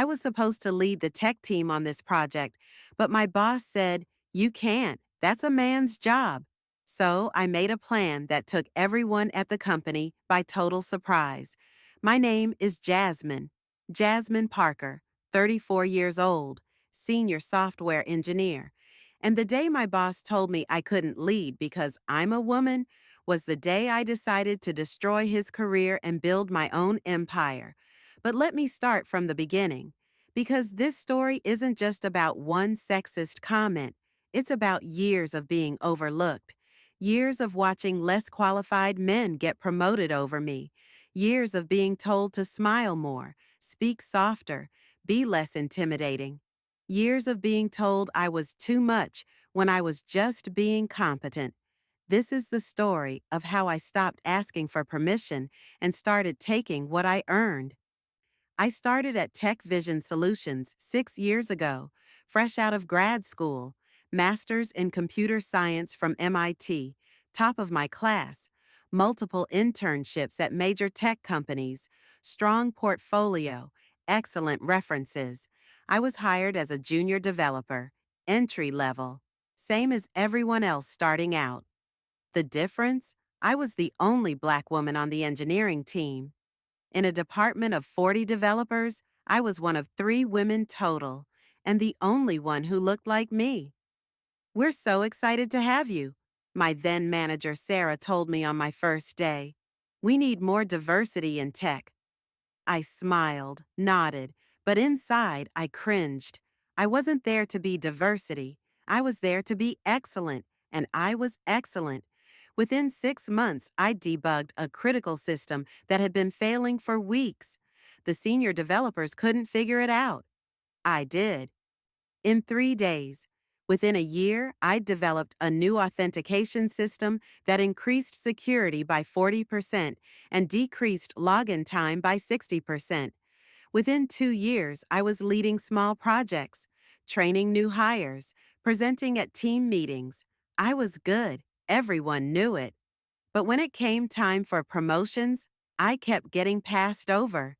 I was supposed to lead the tech team on this project, but my boss said, "You can't. That's a man's job." So I made a plan that took everyone at the company by total surprise. My name is Jasmine, Jasmine Parker, 34 years old, senior software engineer. And the day my boss told me I couldn't lead because I'm a woman was the day I decided to destroy his career and build my own empire. But let me start from the beginning, because this story isn't just about one sexist comment. It's about years of being overlooked, years of watching less qualified men get promoted over me, years of being told to smile more, speak softer, be less intimidating, years of being told I was too much when I was just being competent. This is the story of how I stopped asking for permission and started taking what I earned. I started at Tech Vision Solutions 6 years ago, fresh out of grad school, master's in computer science from MIT, top of my class, multiple internships at major tech companies, strong portfolio, excellent references. I was hired as a junior developer, entry level, same as everyone else starting out. The difference? I was the only Black woman on the engineering team. In a department of 40 developers, I was one of 3 women total, and the only one who looked like me. "We're so excited to have you," my then manager Sarah told me on my first day. "We need more diversity in tech." I smiled, nodded, but inside I cringed. I wasn't there to be diversity. I was there to be excellent, and I was excellent. Within 6 months, I debugged a critical system that had been failing for weeks. The senior developers couldn't figure it out. I did. In 3 days. Within a year, I developed a new authentication system that increased security by 40% and decreased login time by 60%. Within 2 years, I was leading small projects, training new hires, presenting at team meetings. I was good. Everyone knew it. But when it came time for promotions, I kept getting passed over.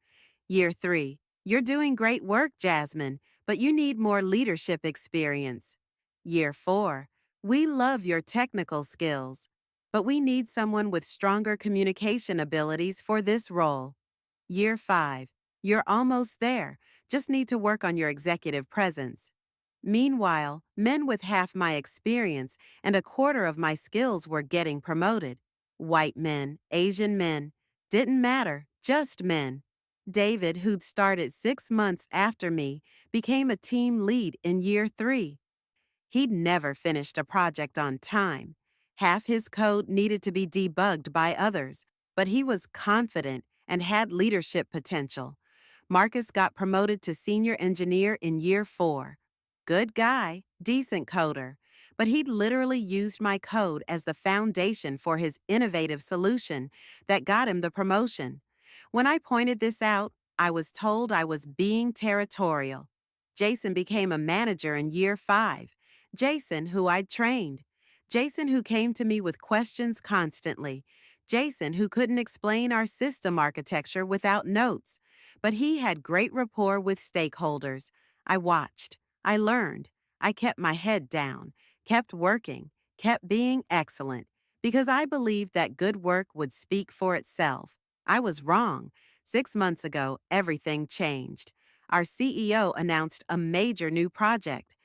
Year 3, "You're doing great work, Jasmine, but you need more leadership experience." Year 4, "We love your technical skills, but we need someone with stronger communication abilities for this role." Year 5, "You're almost there, just need to work on your executive presence." Meanwhile, men with half my experience and a quarter of my skills were getting promoted. White men, Asian men, didn't matter, just men. David, who'd started 6 months after me, became a team lead in year 3. He'd never finished a project on time. Half his code needed to be debugged by others, but he was confident and had leadership potential. Marcus got promoted to senior engineer in year 4. Good guy, decent coder, but he'd literally used my code as the foundation for his innovative solution that got him the promotion. When I pointed this out, I was told I was being territorial. Jason became a manager in year 5. Jason, who I'd trained. Jason, who came to me with questions constantly. Jason, who couldn't explain our system architecture without notes. But he had great rapport with stakeholders. I watched. I learned. I kept my head down, kept working, kept being excellent, because I believed that good work would speak for itself. I was wrong. 6 months ago, everything changed. Our CEO announced a major new project,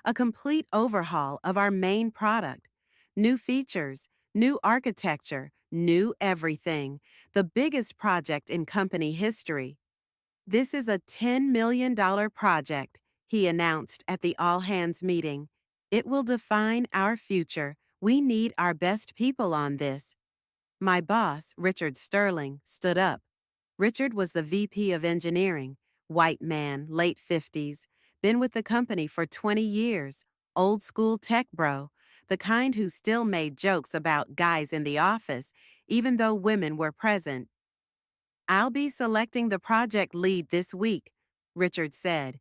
a complete overhaul of our main product. New features, new architecture, new everything. The biggest project in company history. "This is a $10 million project," he announced at the all-hands meeting. "It will define our future. We need our best people on this." My boss, Richard Sterling, stood up. Richard was the VP of engineering, white man, late 50s, been with the company for 20 years, old school tech bro, the kind who still made jokes about guys in the office, even though women were present. "I'll be selecting the project lead this week," Richard said.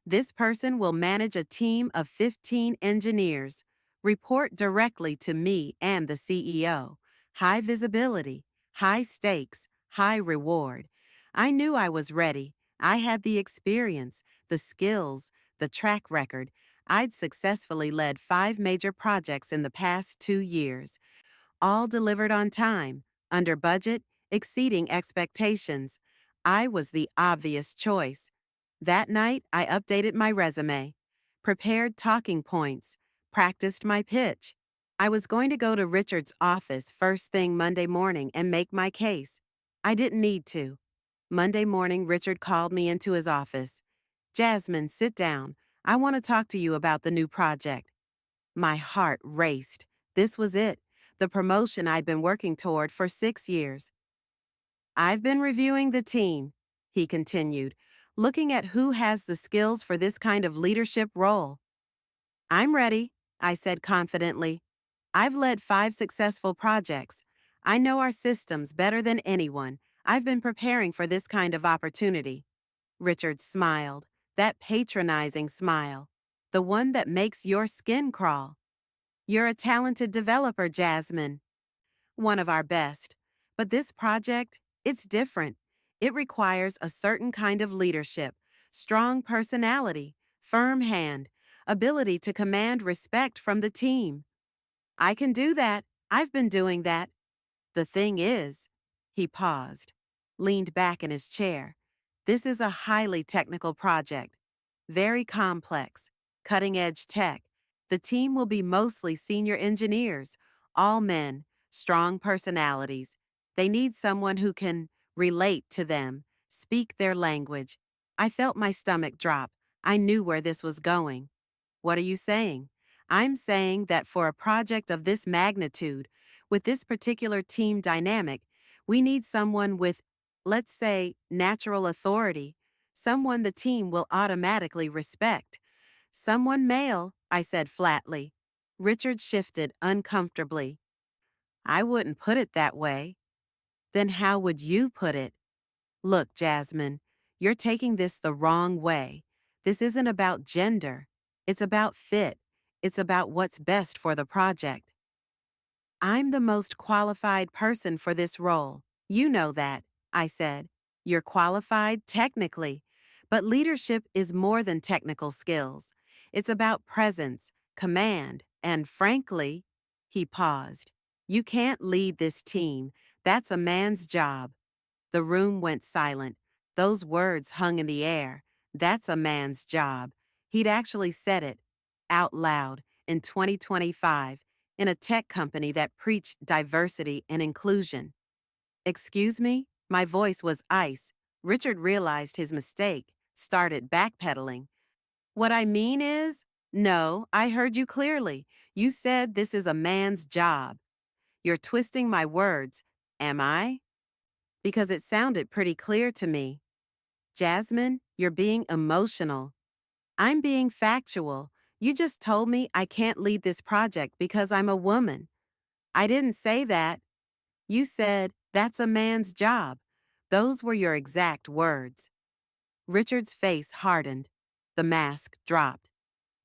"This person will manage a team of 15 engineers, report directly to me and the CEO. High visibility, high stakes, high reward." I knew I was ready. I had the experience, the skills, the track record. I'd successfully led 5 major projects in the past 2 years, all delivered on time, under budget, exceeding expectations. I was the obvious choice. That night, I updated my resume, prepared talking points, practiced my pitch. I was going to go to Richard's office first thing Monday morning and make my case. I didn't need to. Monday morning, Richard called me into his office. Jasmine, sit down. I want to talk to you about the new project. My heart raced. This was it, the promotion I'd been working toward for 6 years. I've been reviewing the team, he continued, looking at who has the skills for this kind of leadership role. I'm ready, I said confidently. I've led 5 successful projects. I know our systems better than anyone. I've been preparing for this kind of opportunity. Richard smiled, that patronizing smile, the one that makes your skin crawl. You're a talented developer, Jasmine. One of our best. But this project, it's different. It requires a certain kind of leadership, strong personality, firm hand, ability to command respect from the team. I can do that. I've been doing that. The thing is, he paused, leaned back in his chair. This is a highly technical project, very complex, cutting-edge tech. The team will be mostly senior engineers, all men, strong personalities. They need someone who can relate to them, speak their language. I felt my stomach drop. I knew where this was going. What are you saying? I'm saying that for a project of this magnitude, with this particular team dynamic, we need someone with, let's say, natural authority, someone the team will automatically respect. Someone male, I said flatly. Richard shifted uncomfortably. I wouldn't put it that way. Then how would you put it? Look, Jasmine, you're taking this the wrong way. This isn't about gender. It's about fit. It's about what's best for the project. I'm the most qualified person for this role. You know that, I said. You're qualified technically, but leadership is more than technical skills. It's about presence, command, and frankly, he paused. You can't lead this team. That's a man's job. The room went silent. Those words hung in the air. That's a man's job. He'd actually said it, out loud, in 2025, in a tech company that preached diversity and inclusion. Excuse me? My voice was ice. Richard realized his mistake, started backpedaling. What I mean is, no, I heard you clearly. You said this is a man's job. You're twisting my words. Am I? Because it sounded pretty clear to me. Jasmine, you're being emotional. I'm being factual. You just told me I can't lead this project because I'm a woman. I didn't say that. You said, that's a man's job. Those were your exact words. Richard's face hardened. The mask dropped.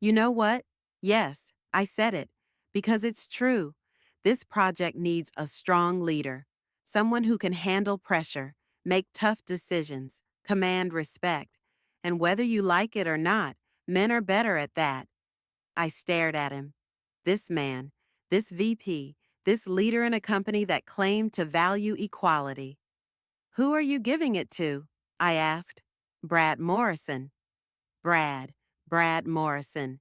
You know what? Yes, I said it. Because it's true. This project needs a strong leader. Someone who can handle pressure, make tough decisions, command respect. And whether you like it or not, men are better at that. I stared at him. This man, this VP, this leader in a company that claimed to value equality. Who are you giving it to? I asked. Brad Morrison. Brad, Brad Morrison,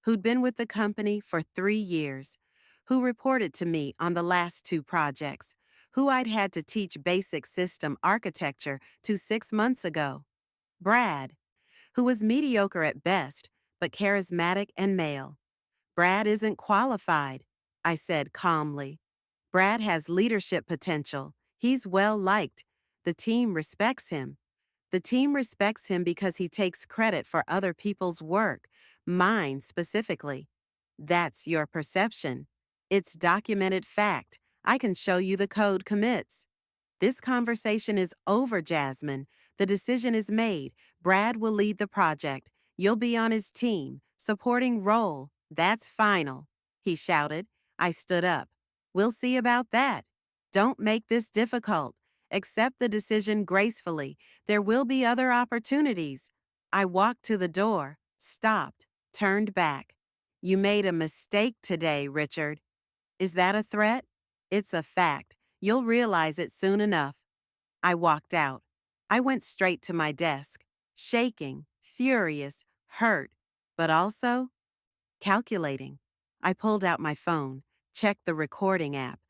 who'd been with the company for 3 years, who reported to me on the last 2 projects, who I'd had to teach basic system architecture to 6 months ago. Brad, who was mediocre at best, but charismatic and male. Brad isn't qualified, I said calmly. Brad has leadership potential. He's well liked. The team respects him. The team respects him because he takes credit for other people's work, mine specifically. That's your perception. It's documented fact. I can show you the code commits. This conversation is over, Jasmine. The decision is made. Brad will lead the project. You'll be on his team, supporting role. That's final, he shouted. I stood up. We'll see about that. Don't make this difficult. Accept the decision gracefully. There will be other opportunities. I walked to the door, stopped, turned back. You made a mistake today, Richard. Is that a threat? It's a fact. You'll realize it soon enough. I walked out. I went straight to my desk, shaking, furious, hurt, but also calculating. I pulled out my phone, checked the recording app.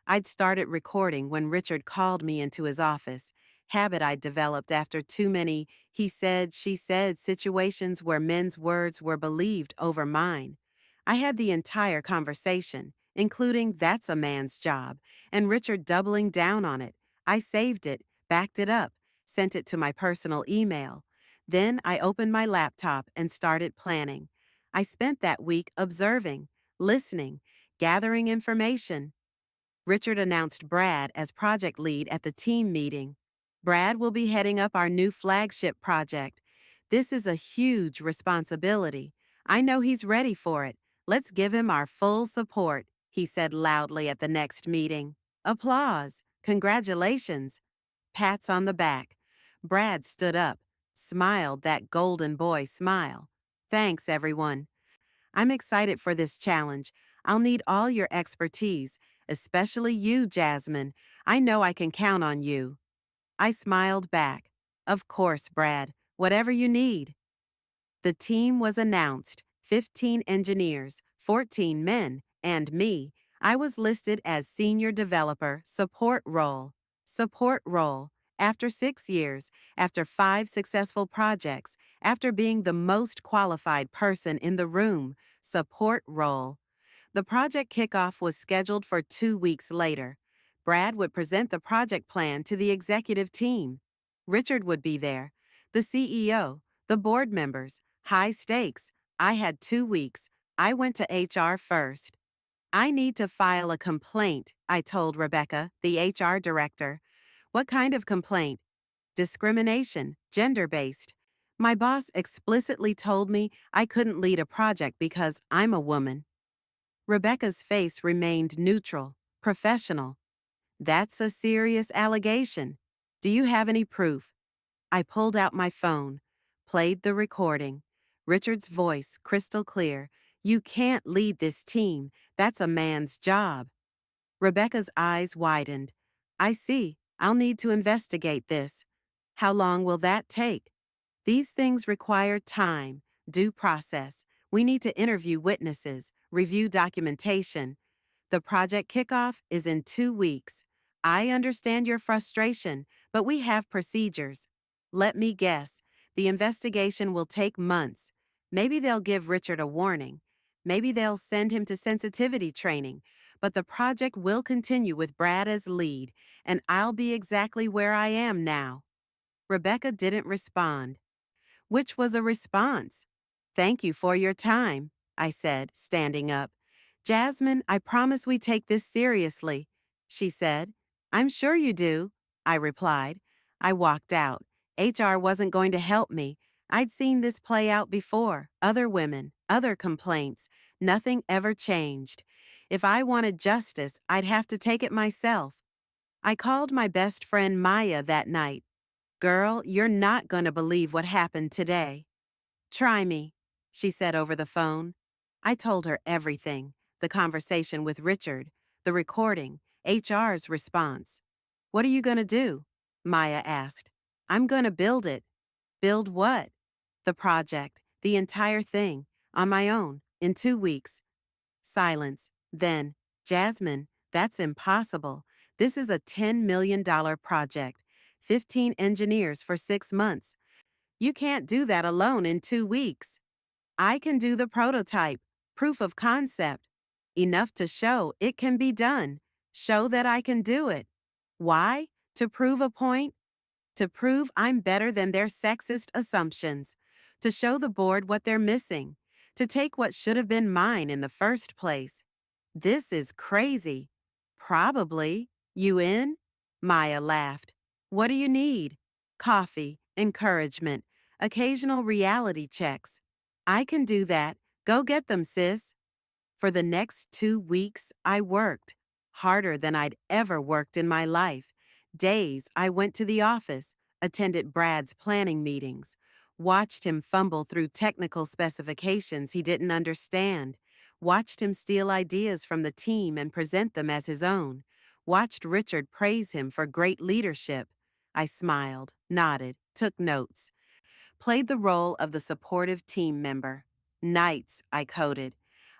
I'd started recording when Richard called me into his office, habit I'd developed after too many he said, she said situations where men's words were believed over mine. I had the entire conversation, including "that's a man's job," and Richard doubling down on it. I saved it, backed it up, sent it to my personal email. Then I opened my laptop and started planning. I spent that week observing, listening, gathering information. Richard announced Brad as project lead at the team meeting. Brad will be heading up our new flagship project. This is a huge responsibility. I know he's ready for it. Let's give him our full support, he said loudly at the next meeting. Applause. Congratulations. Pats on the back. Brad stood up, smiled that golden boy smile. Thanks, everyone. I'm excited for this challenge. I'll need all your expertise, especially you, Jasmine. I know I can count on you. I smiled back. Of course, Brad. Whatever you need. The team was announced, 15 engineers, 14 men, and me. I was listed as Senior Developer, Support Role. Support Role. After 6 years, after 5 successful projects, after being the most qualified person in the room, Support Role. The project kickoff was scheduled for 2 weeks later. Brad would present the project plan to the executive team. Richard would be there, the CEO, the board members. High stakes. I had 2 weeks. I went to HR first. I need to file a complaint, I told Rebecca, the HR director. What kind of complaint? Discrimination, gender-based. My boss explicitly told me I couldn't lead a project because I'm a woman. Rebecca's face remained neutral, professional. That's a serious allegation. Do you have any proof? I pulled out my phone, played the recording. Richard's voice crystal clear. You can't lead this team. That's a man's job. Rebecca's eyes widened. I see. I'll need to investigate this. How long will that take? These things require time, due process. We need to interview witnesses, review documentation. The project kickoff is in 2 weeks. I understand your frustration, but we have procedures. Let me guess. The investigation will take months. Maybe they'll give Richard a warning. Maybe they'll send him to sensitivity training. But the project will continue with Brad as lead, and I'll be exactly where I am now. Rebecca didn't respond. Which was a response. Thank you for your time, I said, standing up. Jasmine, I promise we take this seriously, she said. I'm sure you do, I replied. I walked out. HR wasn't going to help me. I'd seen this play out before, other women, other complaints. Nothing ever changed. If I wanted justice, I'd have to take it myself. I called my best friend Maya that night. Girl, you're not going to believe what happened today. Try me, she said over the phone. I told her everything, the conversation with Richard, the recording, HR's response. What are you going to do? Maya asked. I'm going to build it. Build what? The project, the entire thing, on my own, in 2 weeks. Silence. Then, Jasmine, that's impossible. This is a $10 million project. 15 engineers for 6 months. You can't do that alone in 2 weeks. I can do the prototype, proof of concept. Enough to show it can be done. Show that I can do it. Why? To prove a point? To prove I'm better than their sexist assumptions. To show the board what they're missing. To take what should have been mine in the first place. This is crazy. Probably. You in? Maya laughed. What do you need? Coffee, encouragement, occasional reality checks. I can do that. Go get them, sis. For the next 2 weeks, I worked. Harder than I'd ever worked in my life. Days I went to the office. attended Brad's planning meetings, watched him fumble through technical specifications he didn't understand, watched him steal ideas from the team and present them as his own, watched Richard praise him for great leadership. I smiled, nodded, took notes, played the role of the supportive team member. Nights, I coded.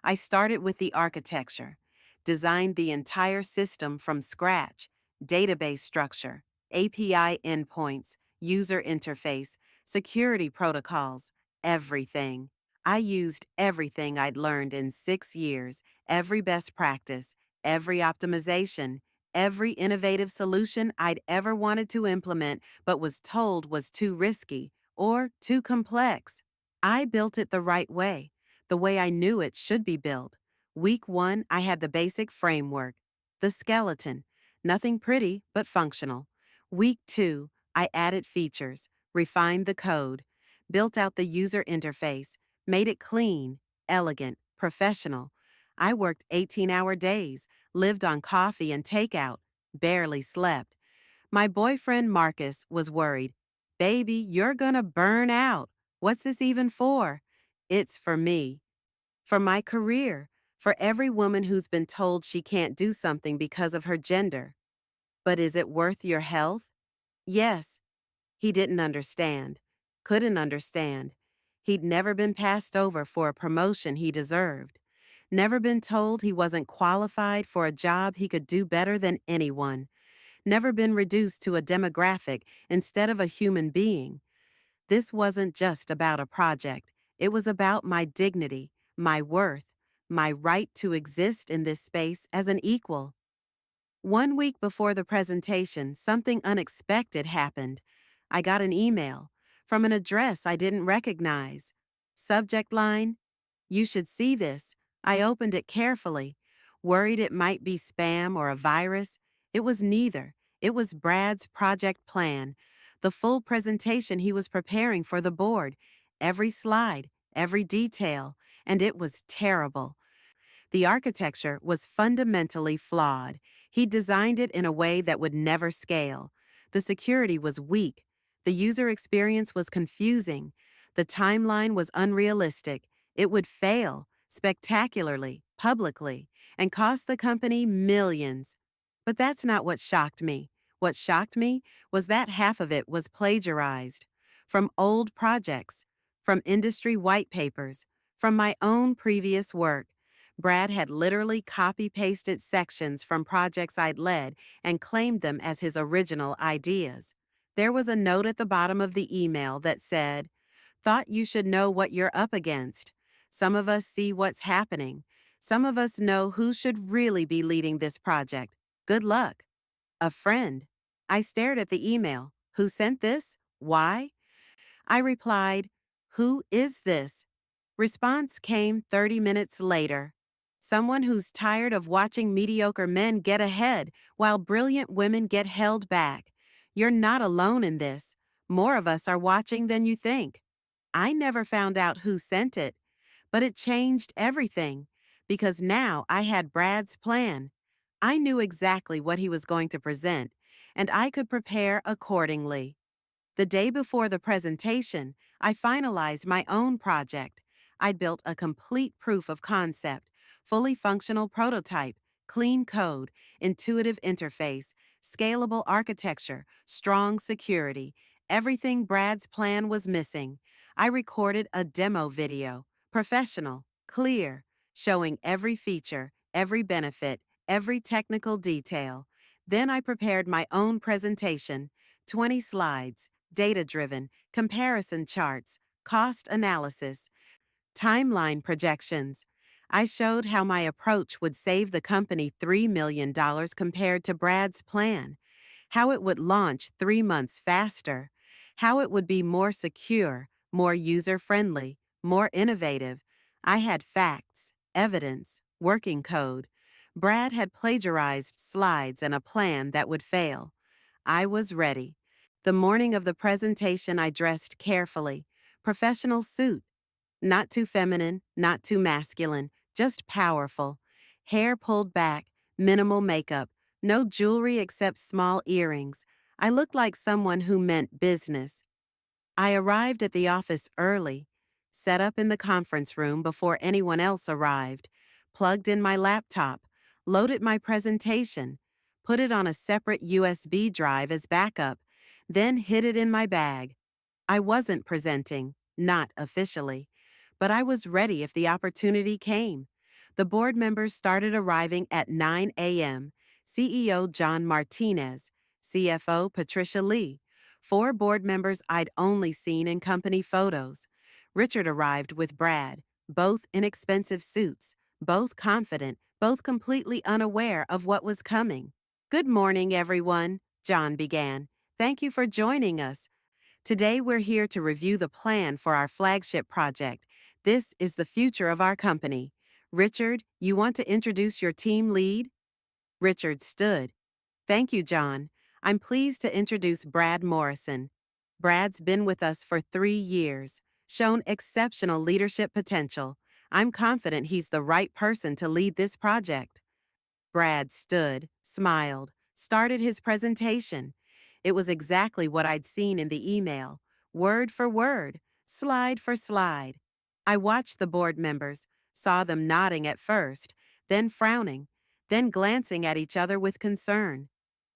I started with the architecture, designed the entire system from scratch, database structure, API endpoints, user interface, security protocols, everything. I used everything I'd learned in 6 years, every best practice, every optimization, every innovative solution I'd ever wanted to implement but was told was too risky or too complex. I built it the right way, the way I knew it should be built. Week 1, I had the basic framework, the skeleton, nothing pretty but functional. Week 2, I added features, refined the code, built out the user interface, made it clean, elegant, professional. I worked 18-hour days, lived on coffee and takeout, barely slept. My boyfriend Marcus was worried. Baby, you're gonna burn out. What's this even for? It's for me, for my career, for every woman who's been told she can't do something because of her gender. But is it worth your health? Yes. He didn't understand, couldn't understand. He'd never been passed over for a promotion he deserved, never been told he wasn't qualified for a job he could do better than anyone, never been reduced to a demographic instead of a human being. This wasn't just about a project. It was about my dignity, my worth, my right to exist in this space as an equal. 1 week before the presentation, something unexpected happened. I got an email from an address I didn't recognize. Subject line, "You should see this." I opened it carefully, worried it might be spam or a virus. It was neither. It was Brad's project plan, the full presentation he was preparing for the board, every slide, every detail, and it was terrible. The architecture was fundamentally flawed. He designed it in a way that would never scale. The security was weak. The user experience was confusing. The timeline was unrealistic. It would fail, spectacularly, publicly, and cost the company millions. But that's not what shocked me. What shocked me was that half of it was plagiarized. From old projects, from industry white papers, from my own previous work. Brad had literally copy-pasted sections from projects I'd led and claimed them as his original ideas. There was a note at the bottom of the email that said, "Thought you should know what you're up against. Some of us see what's happening. Some of us know who should really be leading this project. Good luck." A friend. I stared at the email. Who sent this? Why? I replied, "Who is this?" Response came 30 minutes later. Someone who's tired of watching mediocre men get ahead while brilliant women get held back. You're not alone in this. More of us are watching than you think. I never found out who sent it, but it changed everything because now I had Brad's plan. I knew exactly what he was going to present, and I could prepare accordingly. The day before the presentation, I finalized my own project. I built a complete proof of concept, fully functional prototype, clean code, intuitive interface, scalable architecture, strong security. Everything Brad's plan was missing. I recorded a demo video, professional, clear, showing every feature, every benefit, every technical detail. Then I prepared my own presentation, 20 slides, data-driven, comparison charts, cost analysis, timeline projections. I showed how my approach would save the company $3 million compared to Brad's plan, how it would launch 3 months faster, how it would be more secure, more user-friendly, more innovative. I had facts, evidence, working code. Brad had plagiarized slides and a plan that would fail. I was ready. The morning of the presentation, I dressed carefully. Professional suit. Not too feminine, not too masculine, just powerful. Hair pulled back, minimal makeup, no jewelry except small earrings. I looked like someone who meant business. I arrived at the office early, set up in the conference room before anyone else arrived, plugged in my laptop, loaded my presentation, put it on a separate USB drive as backup, then hid it in my bag. I wasn't presenting, not officially, but I was ready if the opportunity came. The board members started arriving at 9 a.m. CEO John Martinez, CFO Patricia Lee, four board members I'd only seen in company photos. Richard arrived with Brad, both in expensive suits, both confident, both completely unaware of what was coming. Good morning, everyone, John began. Thank you for joining us. Today we're here to review the plan for our flagship project. This is the future of our company. Richard, you want to introduce your team lead? Richard stood. Thank you, John. I'm pleased to introduce Brad Morrison. Brad's been with us for 3 years, shown exceptional leadership potential. I'm confident he's the right person to lead this project. Brad stood, smiled, started his presentation. It was exactly what I'd seen in the email, word for word, slide for slide. I watched the board members, saw them nodding at first, then frowning, then glancing at each other with concern.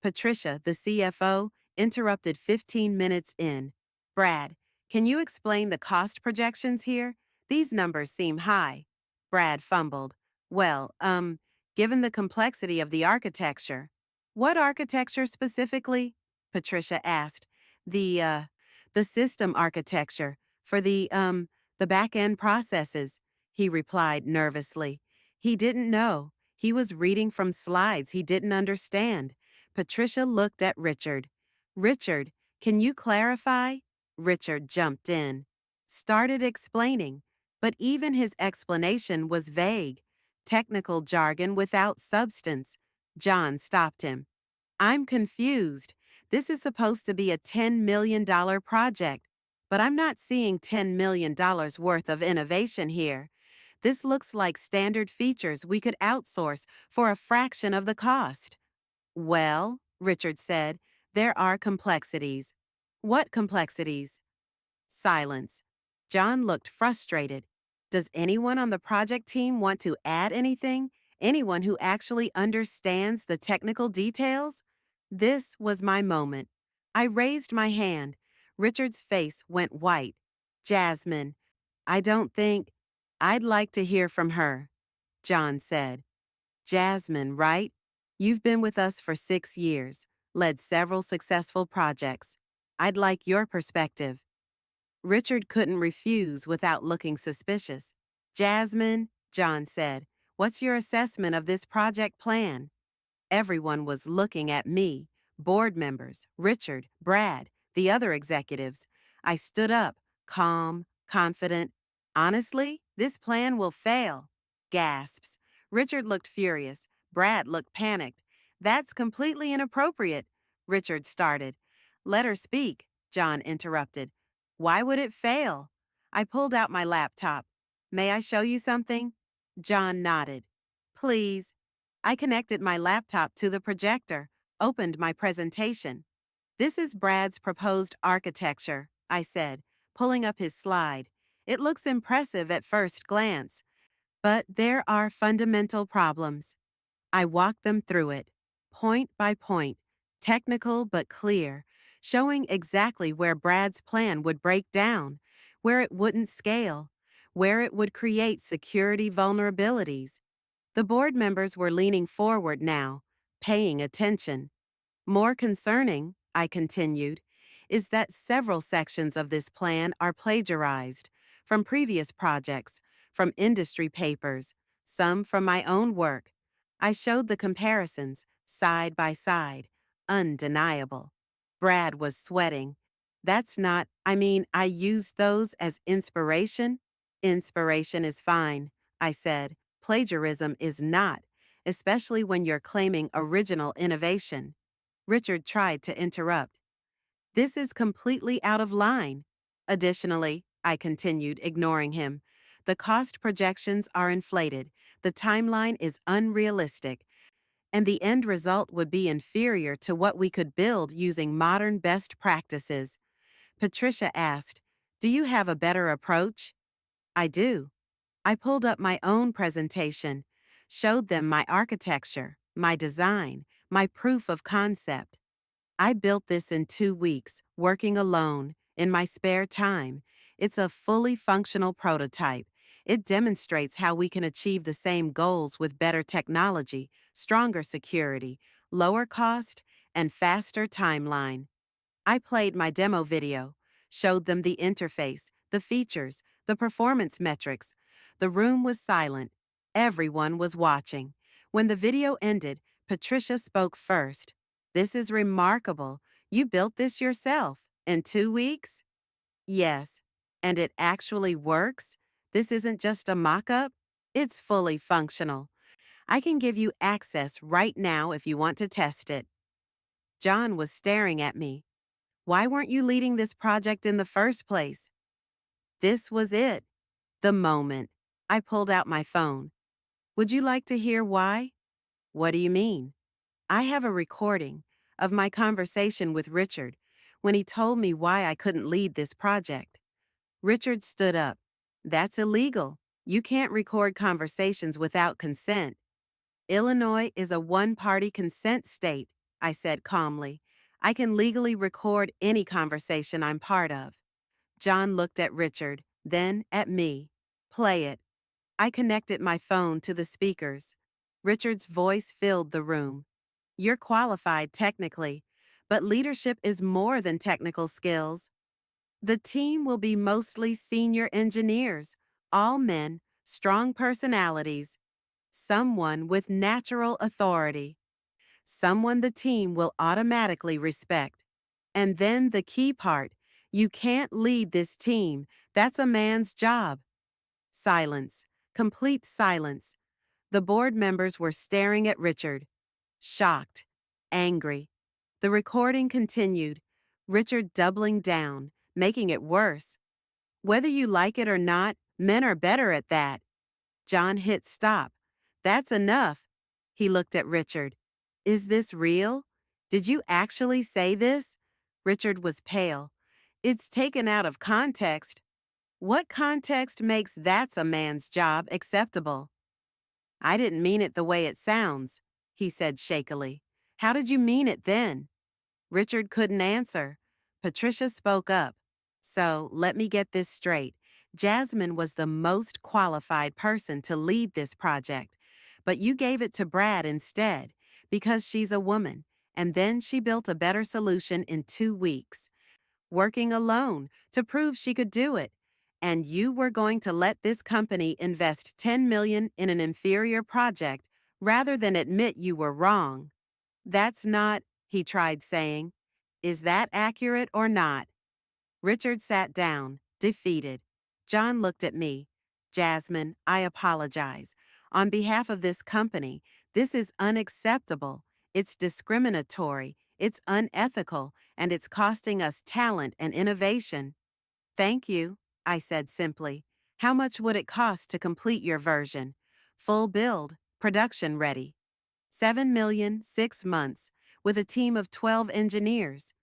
Patricia, the CFO, interrupted 15 minutes in. Brad, can you explain the cost projections here? These numbers seem high. Brad fumbled. Well, given the complexity of the architecture. What architecture specifically? Patricia asked. The system architecture for the back-end processes, he replied nervously. He didn't know. He was reading from slides he didn't understand. Patricia looked at Richard. Richard, can you clarify? Richard jumped in, started explaining, but even his explanation was vague. Technical jargon without substance. John stopped him. I'm confused. This is supposed to be a $10 million project, but I'm not seeing $10 million worth of innovation here. This looks like standard features we could outsource for a fraction of the cost. Well, Richard said, there are complexities. What complexities? Silence. John looked frustrated. Does anyone on the project team want to add anything? Anyone who actually understands the technical details? This was my moment. I raised my hand. Richard's face went white. Jasmine, I don't think. I'd like to hear from her, John said. Jasmine, right? You've been with us for 6 years, led several successful projects. I'd like your perspective. Richard couldn't refuse without looking suspicious. Jasmine, John said, what's your assessment of this project plan? Everyone was looking at me, board members, Richard, Brad, the other executives. I stood up, calm, confident. Honestly, this plan will fail. Gasps. Richard looked furious. Brad looked panicked. That's completely inappropriate, Richard started. Let her speak, John interrupted. Why would it fail? I pulled out my laptop. May I show you something? John nodded. Please. I connected my laptop to the projector, opened my presentation. This is Brad's proposed architecture, I said, pulling up his slide. It looks impressive at first glance, but there are fundamental problems. I walked them through it, point by point, technical but clear, showing exactly where Brad's plan would break down, where it wouldn't scale, where it would create security vulnerabilities. The board members were leaning forward now, paying attention. More concerning, I continued, is that several sections of this plan are plagiarized from previous projects, from industry papers, some from my own work. I showed the comparisons, side by side, undeniable. Brad was sweating. That's not, I used those as inspiration. Inspiration is fine, I said. Plagiarism is not, especially when you're claiming original innovation. Richard tried to interrupt. This is completely out of line. Additionally, I continued, ignoring him, the cost projections are inflated. The timeline is unrealistic. and the end result would be inferior to what we could build using modern best practices. Patricia asked, "Do you have a better approach?" "I do." I pulled up my own presentation, showed them my architecture, my design, my proof of concept. I built this in 2 weeks, working alone, in my spare time. It's a fully functional prototype. It demonstrates how we can achieve the same goals with better technology, stronger security, lower cost, and faster timeline. I played my demo video, showed them the interface, the features, the performance metrics. The room was silent. Everyone was watching. When the video ended, Patricia spoke first. "This is remarkable. You built this yourself in 2 weeks?" "Yes. And it actually works? This isn't just a mock-up? It's fully functional. I can give you access right now if you want to test it." John was staring at me. "Why weren't you leading this project in the first place?" This was it. The moment. I pulled out my phone. "Would you like to hear why?" "What do you mean?" "I have a recording of my conversation with Richard when he told me why I couldn't lead this project." Richard stood up. "That's illegal. You can't record conversations without consent." "Illinois is a one-party consent state," I said calmly. "I can legally record any conversation I'm part of." John looked at Richard, then at me. "Play it." I connected my phone to the speakers. Richard's voice filled the room. "You're qualified technically, but leadership is more than technical skills. The team will be mostly senior engineers, all men, strong personalities, someone with natural authority, someone the team will automatically respect. And then the key part, you can't lead this team. That's a man's job." Silence, complete silence. The board members were staring at Richard, shocked, angry. The recording continued, Richard doubling down, making it worse. "Whether you like it or not, men are better at that." John hit stop. "That's enough." He looked at Richard. "Is this real? Did you actually say this?" Richard was pale. "It's taken out of context." "What context makes "that's a man's job" acceptable?" "I didn't mean it the way it sounds," he said shakily. "How did you mean it then?" Richard couldn't answer. Patricia spoke up. "So, let me get this straight. Jasmine was the most qualified person to lead this project, but you gave it to Brad instead because she's a woman, and then she built a better solution in 2 weeks, working alone to prove she could do it. And you were going to let this company invest $10 million in an inferior project rather than admit you were wrong." "That's not," he tried saying. "Is that accurate or not?" Richard sat down, defeated. John looked at me. "Jasmine, I apologize. On behalf of this company, this is unacceptable. It's discriminatory, it's unethical, and it's costing us talent and innovation." "Thank you," I said simply. "How much would it cost to complete your version? Full build, production ready." 7 million, 6 months, with a team of 12 engineers.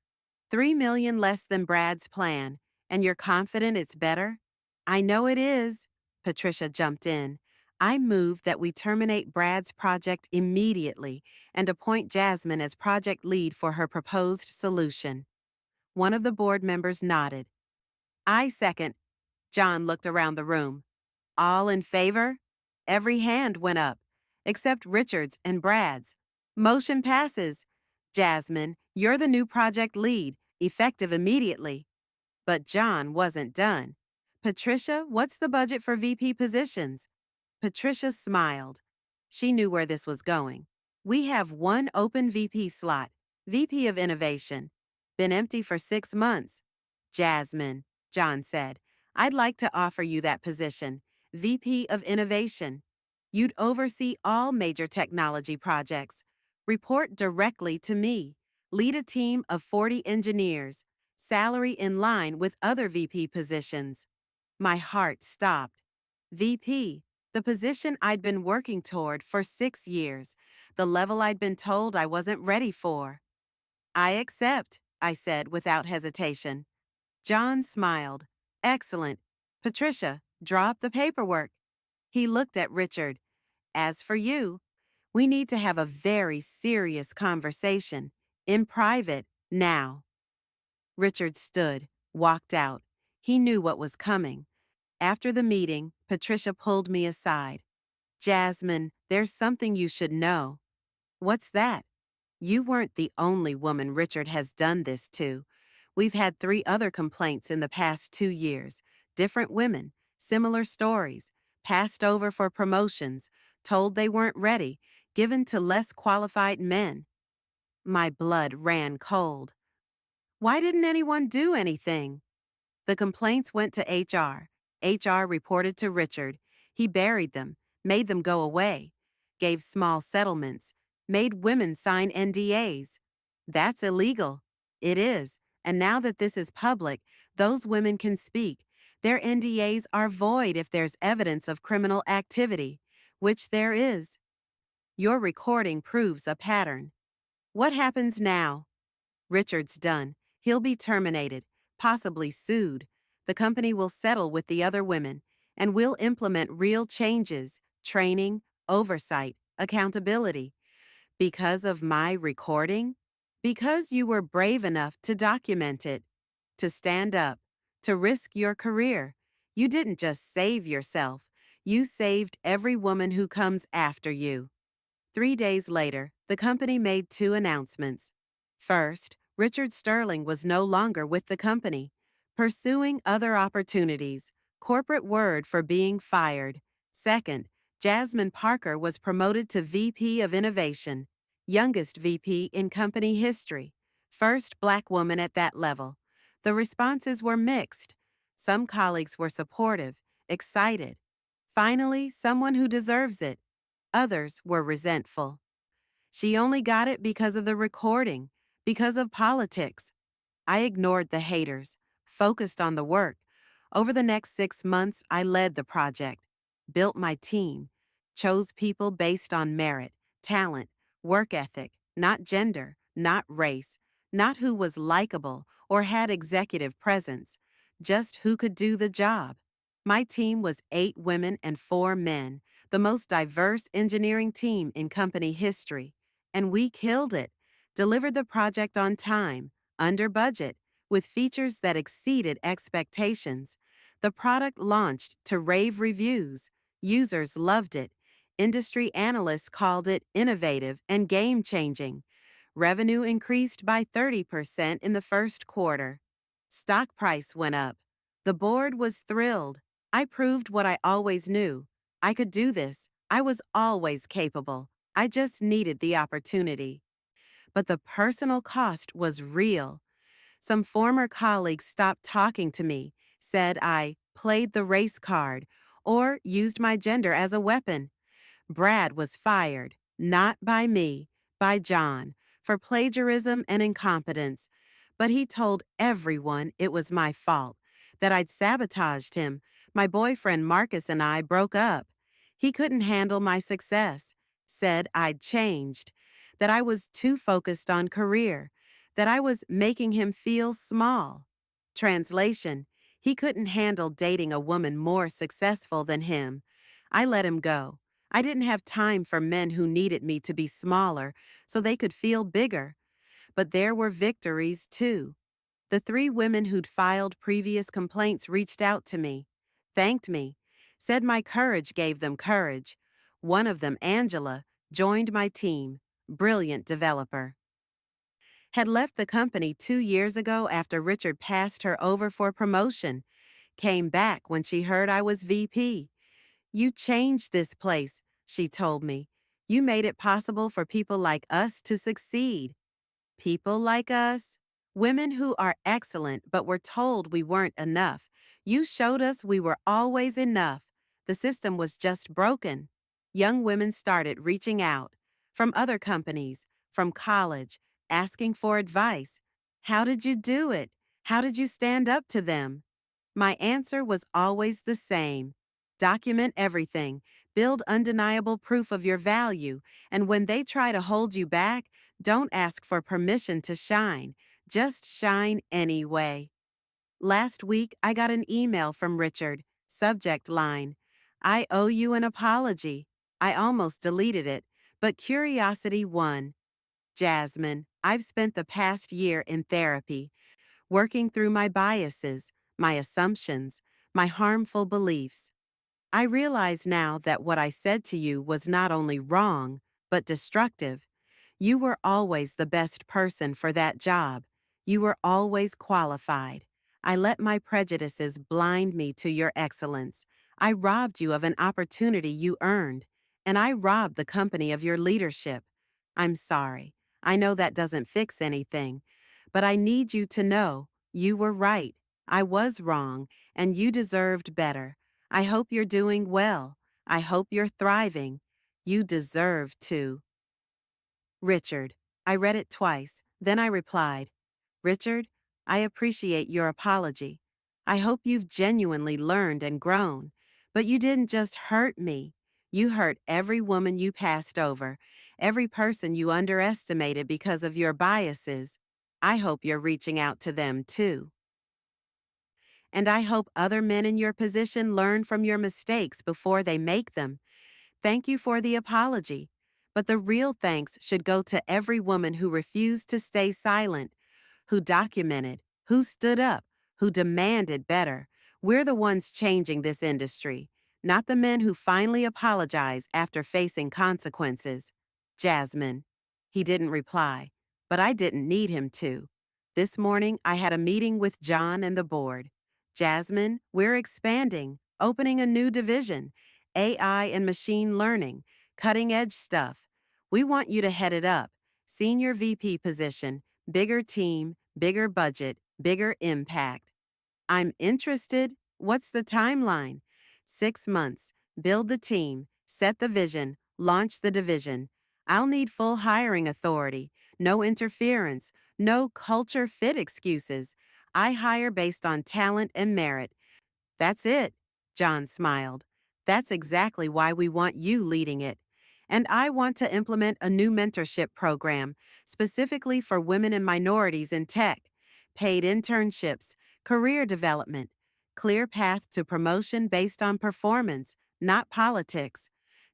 3 million less than Brad's plan, and you're confident it's better? "I know it is." Patricia jumped in. "I move that we terminate Brad's project immediately and appoint Jasmine as project lead for her proposed solution." One of the board members nodded. "I second." John looked around the room. "All in favor?" Every hand went up, except Richard's and Brad's. "Motion passes. Jasmine, you're the new project lead, effective immediately." But John wasn't done. "Patricia, what's the budget for VP positions?" Patricia smiled. She knew where this was going. "We have one open VP slot, VP of Innovation. Been empty for 6 months. Jasmine," John said, "I'd like to offer you that position, VP of Innovation. You'd oversee all major technology projects. Report directly to me. Lead a team of 40 engineers. Salary in line with other VP positions." My heart stopped. VP, the position I'd been working toward for 6 years, the level I'd been told I wasn't ready for. I accept, I said without hesitation. John smiled. Excellent. Patricia, draw up the paperwork. He looked at Richard. As for you, we need to have a very serious conversation, in private, now. Richard stood, walked out. He knew what was coming. After the meeting, Patricia pulled me aside. Jasmine, there's something you should know. What's that? You weren't the only woman Richard has done this to. We've had 3 other complaints in the past 2 years. Different women, similar stories, passed over for promotions, told they weren't ready, given to less qualified men. My blood ran cold. Why didn't anyone do anything? The complaints went to HR. HR reported to Richard. He buried them, made them go away, gave small settlements, made women sign NDAs. That's illegal. It is. And now that this is public, those women can speak. Their NDAs are void if there's evidence of criminal activity, which there is. Your recording proves a pattern. What happens now? Richard's done. He'll be terminated, possibly sued. The company will settle with the other women, and we'll implement real changes, training, oversight, accountability. Because of my recording? Because you were brave enough to document it, to stand up, to risk your career. You didn't just save yourself. You saved every woman who comes after you. 3 days later, the company made 2 announcements. First, Richard Sterling was no longer with the company, pursuing other opportunities, corporate word for being fired. Second, Jasmine Parker was promoted to VP of Innovation, youngest VP in company history, first Black woman at that level. The responses were mixed. Some colleagues were supportive, excited. Finally, someone who deserves it. Others were resentful. She only got it because of the recording, because of politics. I ignored the haters, focused on the work. Over the next 6 months, I led the project, built my team, chose people based on merit, talent, work ethic, not gender, not race, not who was likable or had executive presence, just who could do the job. My team was 8 women and 4 men, the most diverse engineering team in company history. And we killed it, delivered the project on time, under budget, with features that exceeded expectations. The product launched to rave reviews. Users loved it. Industry analysts called it innovative and game-changing. Revenue increased by 30% in the first quarter. Stock price went up. The board was thrilled. I proved what I always knew. I could do this. I was always capable. I just needed the opportunity. But the personal cost was real. Some former colleagues stopped talking to me, said I played the race card, or used my gender as a weapon. Brad was fired, not by me, by John, for plagiarism and incompetence. But he told everyone it was my fault, that I'd sabotaged him. My boyfriend Marcus and I broke up. He couldn't handle my success, said I'd changed, that I was too focused on career, that I was making him feel small. Translation, he couldn't handle dating a woman more successful than him. I let him go. I didn't have time for men who needed me to be smaller so they could feel bigger. But there were victories, too. The 3 women who'd filed previous complaints reached out to me, thanked me, said my courage gave them courage. One of them, Angela, joined my team, brilliant developer. Had left the company 2 years ago after Richard passed her over for promotion, came back when she heard I was VP. You changed this place, she told me. You made it possible for people like us to succeed. People like us? Women who are excellent but were told we weren't enough. You showed us we were always enough. The system was just broken. Young women started reaching out. From other companies, from college, asking for advice. How did you do it? How did you stand up to them? My answer was always the same. Document everything. Build undeniable proof of your value, and when they try to hold you back, don't ask for permission to shine. Just shine anyway. Last week, I got an email from Richard. Subject line: I owe you an apology. I almost deleted it, but curiosity won. Jasmine, I've spent the past year in therapy, working through my biases, my assumptions, my harmful beliefs. I realize now that what I said to you was not only wrong, but destructive. You were always the best person for that job. You were always qualified. I let my prejudices blind me to your excellence. I robbed you of an opportunity you earned, and I robbed the company of your leadership. I'm sorry. I know that doesn't fix anything, but I need you to know you were right. I was wrong, and you deserved better. I hope you're doing well. I hope you're thriving. You deserve to. Richard. I read it twice, then I replied, Richard, I appreciate your apology. I hope you've genuinely learned and grown. But you didn't just hurt me. You hurt every woman you passed over, every person you underestimated because of your biases. I hope you're reaching out to them too. And I hope other men in your position learn from your mistakes before they make them. Thank you for the apology. But the real thanks should go to every woman who refused to stay silent, who documented, who stood up, who demanded better. We're the ones changing this industry, not the men who finally apologize after facing consequences. Jasmine. He didn't reply, but I didn't need him to. This morning, I had a meeting with John and the board. Jasmine, we're expanding, opening a new division, AI and machine learning, cutting edge stuff. We want you to head it up. Senior VP position, bigger team, bigger budget, bigger impact. I'm interested. What's the timeline? 6 months. Build the team, set the vision, launch the division. I'll need full hiring authority, no interference, no culture fit excuses. I hire based on talent and merit. That's it, John smiled. That's exactly why we want you leading it. And I want to implement a new mentorship program specifically for women and minorities in tech. Paid internships, career development, clear path to promotion based on performance, not politics.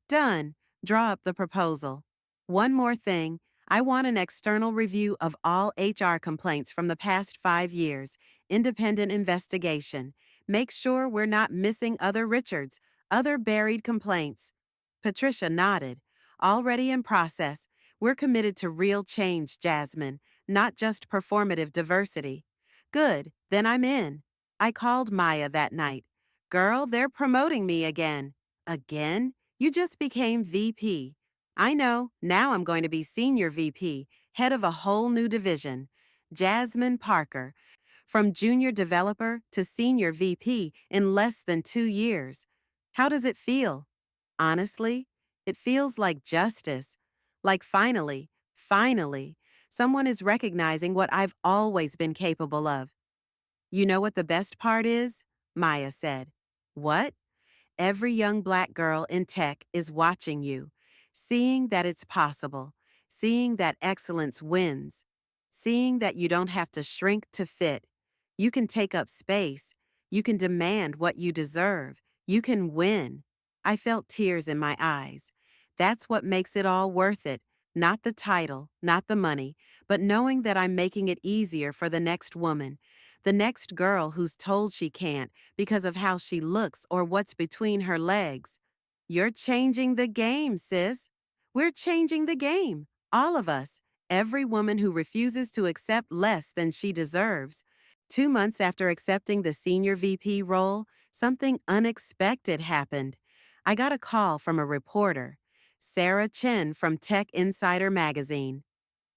Done. Draw up the proposal. One more thing. I want an external review of all HR complaints from the past 5 years. Independent investigation. Make sure we're not missing other Richards, other buried complaints. Patricia nodded. Already in process. We're committed to real change, Jasmine, not just performative diversity. Good, then I'm in. I called Maya that night. Girl, they're promoting me again. Again? You just became VP. I know, now I'm going to be Senior VP, head of a whole new division. Jasmine Parker, from junior developer to Senior VP in less than 2 years. How does it feel? Honestly, it feels like justice. Like finally, someone is recognizing what I've always been capable of. You know what the best part is? Maya said. What? Every young black girl in tech is watching you, seeing that it's possible, seeing that excellence wins, seeing that you don't have to shrink to fit. You can take up space. You can demand what you deserve. You can win. I felt tears in my eyes. That's what makes it all worth it. Not the title, not the money, but knowing that I'm making it easier for the next woman, the next girl who's told she can't because of how she looks or what's between her legs. You're changing the game, sis. We're changing the game. All of us. Every woman who refuses to accept less than she deserves. 2 months after accepting the senior VP role, something unexpected happened. I got a call from a reporter, Sarah Chen from Tech Insider magazine.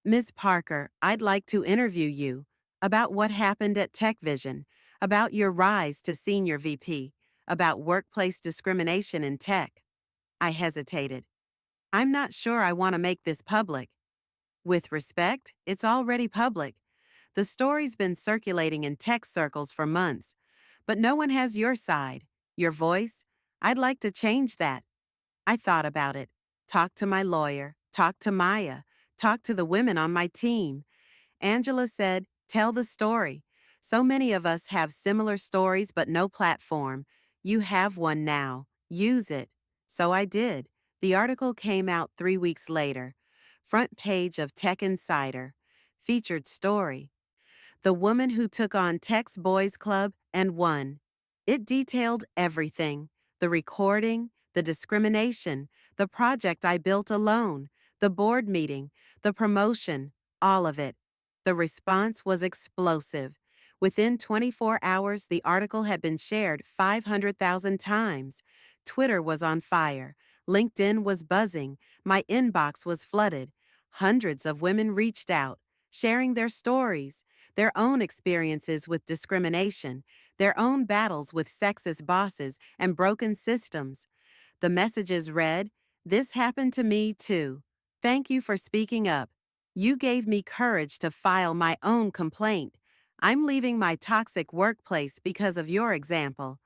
Ms. Parker, I'd like to interview you about what happened at TechVision, about your rise to Senior VP, about workplace discrimination in tech. I hesitated. I'm not sure I want to make this public. With respect, it's already public. The story's been circulating in tech circles for months, but no one has your side, your voice. I'd like to change that. I thought about it, talked to my lawyer, talked to Maya, talked to the women on my team. Angela said, tell the story. So many of us have similar stories but no platform. You have one now. Use it. So I did. The article came out 3 weeks later. Front page of Tech Insider. Featured story. The Woman Who Took on Tech's Boys Club and Won. It detailed everything: the recording, the discrimination, the project I built alone, the board meeting, the promotion, all of it. The response was explosive. Within 24 hours, the article had been shared 500,000 times. Twitter was on fire. LinkedIn was buzzing. My inbox was flooded. Hundreds of women reached out, sharing their stories, their own experiences with discrimination, their own battles with sexist bosses and broken systems. The messages read, "This happened to me too. Thank you for speaking up. You gave me courage to file my own complaint. I'm leaving my toxic workplace because of your example."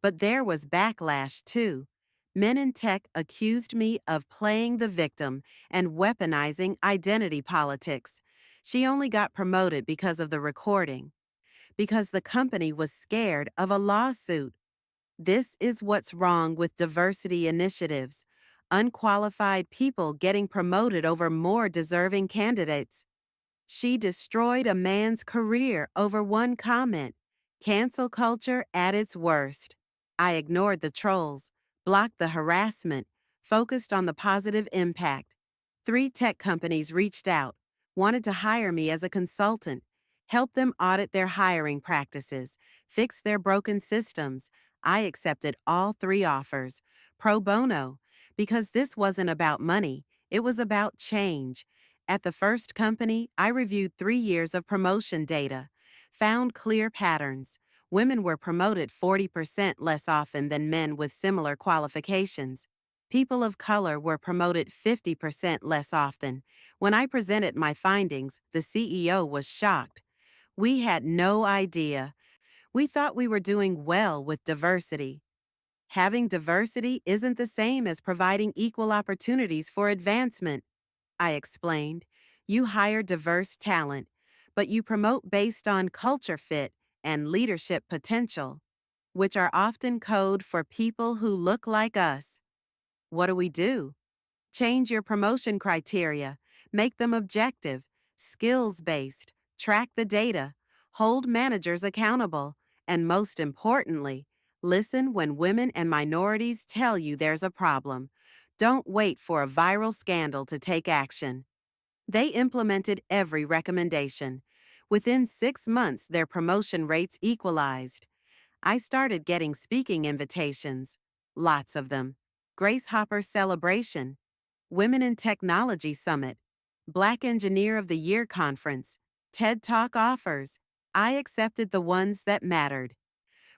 But there was backlash too. Men in tech accused me of playing the victim and weaponizing identity politics. She only got promoted because of the recording, because the company was scared of a lawsuit. This is what's wrong with diversity initiatives: unqualified people getting promoted over more deserving candidates. She destroyed a man's career over one comment. Cancel culture at its worst. I ignored the trolls, blocked the harassment, focused on the positive impact. 3 tech companies reached out, wanted to hire me as a consultant, help them audit their hiring practices, fix their broken systems. I accepted all 3 offers, pro bono, because this wasn't about money, it was about change. At the first company, I reviewed 3 years of promotion data, found clear patterns. Women were promoted 40% less often than men with similar qualifications. People of color were promoted 50% less often. When I presented my findings, the CEO was shocked. We had no idea. We thought we were doing well with diversity. Having diversity isn't the same as providing equal opportunities for advancement, I explained. You hire diverse talent, but you promote based on culture fit and leadership potential, which are often code for people who look like us. What do we do? Change your promotion criteria, make them objective, skills based, track the data, hold managers accountable, and most importantly, listen when women and minorities tell you there's a problem. Don't wait for a viral scandal to take action. They implemented every recommendation. Within 6 months, their promotion rates equalized. I started getting speaking invitations. Lots of them. Grace Hopper Celebration, Women in Technology Summit, Black Engineer of the Year Conference, TED Talk offers. I accepted the ones that mattered,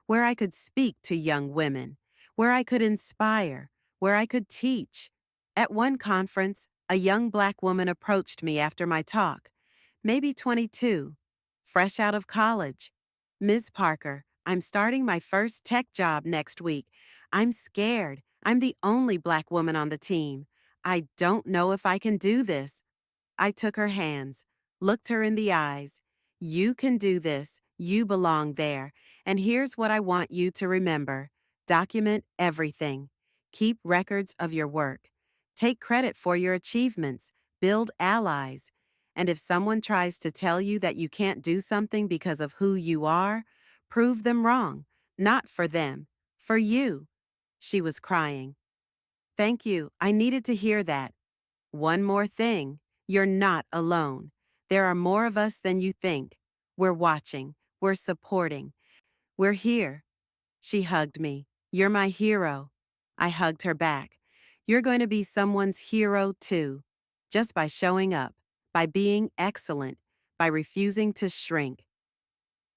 where I could speak to young women, where I could inspire, where I could teach. At one conference, a young Black woman approached me after my talk, maybe 22, fresh out of college. "Ms. Parker, I'm starting my first tech job next week. I'm scared. I'm the only Black woman on the team. I don't know if I can do this." I took her hands, looked her in the eyes. "You can do this. You belong there. And here's what I want you to remember. Document everything. Keep records of your work. Take credit for your achievements. Build allies. And if someone tries to tell you that you can't do something because of who you are, prove them wrong. Not for them, for you." She was crying. "Thank you. I needed to hear that. One more thing, you're not alone. There are more of us than you think. We're watching, we're supporting, we're here." She hugged me. "You're my hero." I hugged her back. "You're going to be someone's hero too, just by showing up, by being excellent, by refusing to shrink."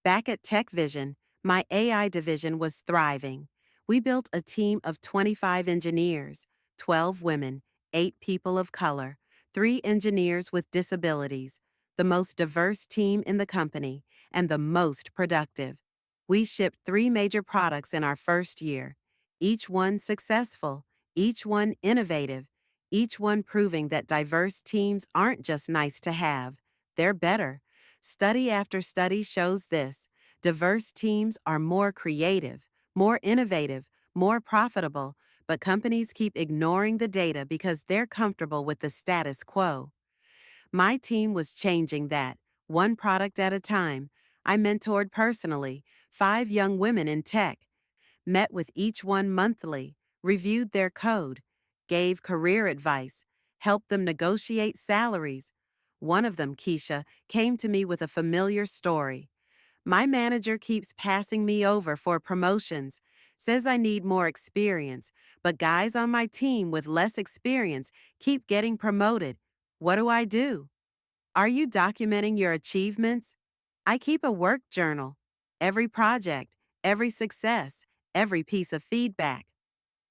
Back at TechVision, my AI division was thriving. We built a team of 25 engineers, 12 women, 8 people of color, 3 engineers with disabilities, the most diverse team in the company, and the most productive. We shipped 3 major products in our first year, each one successful, each one innovative, each one proving that diverse teams aren't just nice to have, they're better. Study after study shows this. Diverse teams are more creative, more innovative, more profitable, but companies keep ignoring the data because they're comfortable with the status quo. My team was changing that, one product at a time. I mentored personally 5 young women in tech, met with each one monthly, reviewed their code, gave career advice, helped them negotiate salaries. One of them, Keisha, came to me with a familiar story. My manager keeps passing me over for promotions, says I need more experience, but guys on my team with less experience keep getting promoted. What do I do? Are you documenting your achievements? I keep a work journal. Every project, every success, every piece of feedback.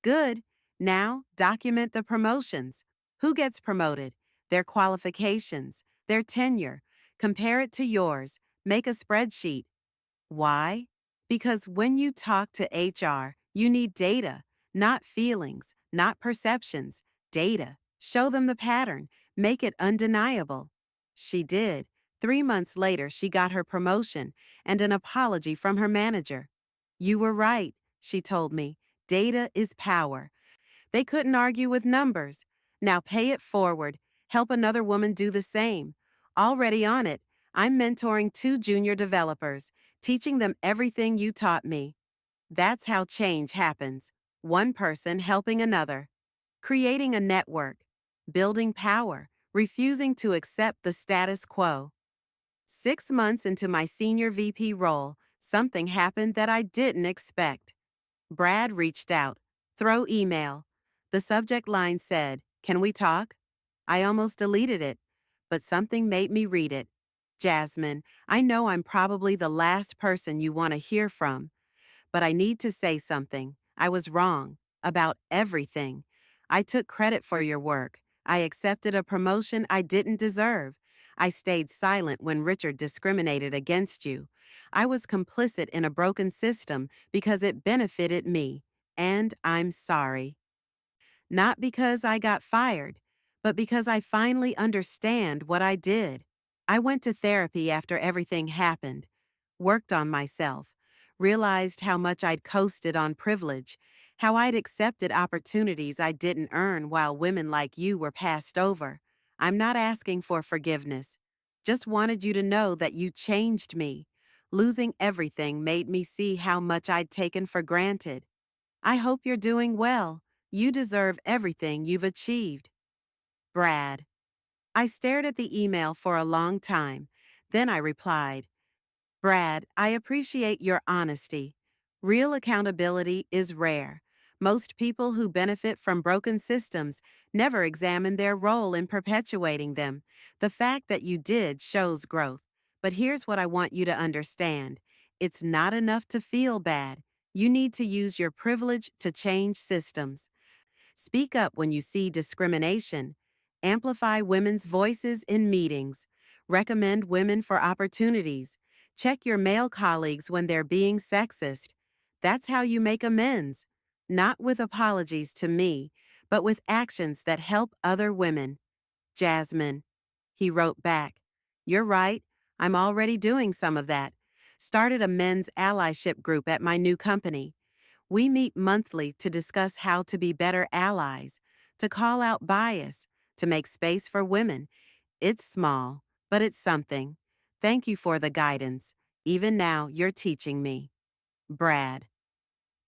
Good. Now, document the promotions. Who gets promoted? Their qualifications, their tenure. Compare it to yours. Make a spreadsheet. Why? Because when you talk to HR, you need data, not feelings, not perceptions, data. Show them the pattern, make it undeniable. She did. 3 months later, she got her promotion and an apology from her manager. You were right, she told me. Data is power. They couldn't argue with numbers. Now pay it forward. Help another woman do the same. Already on it, I'm mentoring 2 junior developers, teaching them everything you taught me. That's how change happens. One person helping another. Creating a network. Building power. Refusing to accept the status quo. 6 months into my senior VP role, something happened that I didn't expect. Brad reached out. Throw email. The subject line said, "Can we talk?" I almost deleted it, but something made me read it. Jasmine, I know I'm probably the last person you want to hear from, but I need to say something. I was wrong about everything. I took credit for your work. I accepted a promotion I didn't deserve. I stayed silent when Richard discriminated against you. I was complicit in a broken system because it benefited me, and I'm sorry. Not because I got fired, but because I finally understand what I did. I went to therapy after everything happened, worked on myself, realized how much I'd coasted on privilege, how I'd accepted opportunities I didn't earn while women like you were passed over. I'm not asking for forgiveness. Just wanted you to know that you changed me. Losing everything made me see how much I'd taken for granted. I hope you're doing well. You deserve everything you've achieved. Brad. I stared at the email for a long time. Then I replied, Brad, I appreciate your honesty. Real accountability is rare. Most people who benefit from broken systems never examine their role in perpetuating them. The fact that you did shows growth. But here's what I want you to understand. It's not enough to feel bad. You need to use your privilege to change systems. Speak up when you see discrimination. Amplify women's voices in meetings. Recommend women for opportunities. Check your male colleagues when they're being sexist. That's how you make amends. Not with apologies to me, but with actions that help other women. Jasmine. He wrote back, You're right. I'm already doing some of that. Started a men's allyship group at my new company. We meet monthly to discuss how to be better allies, to call out bias, to make space for women. It's small, but it's something. Thank you for the guidance. Even now, you're teaching me. Brad.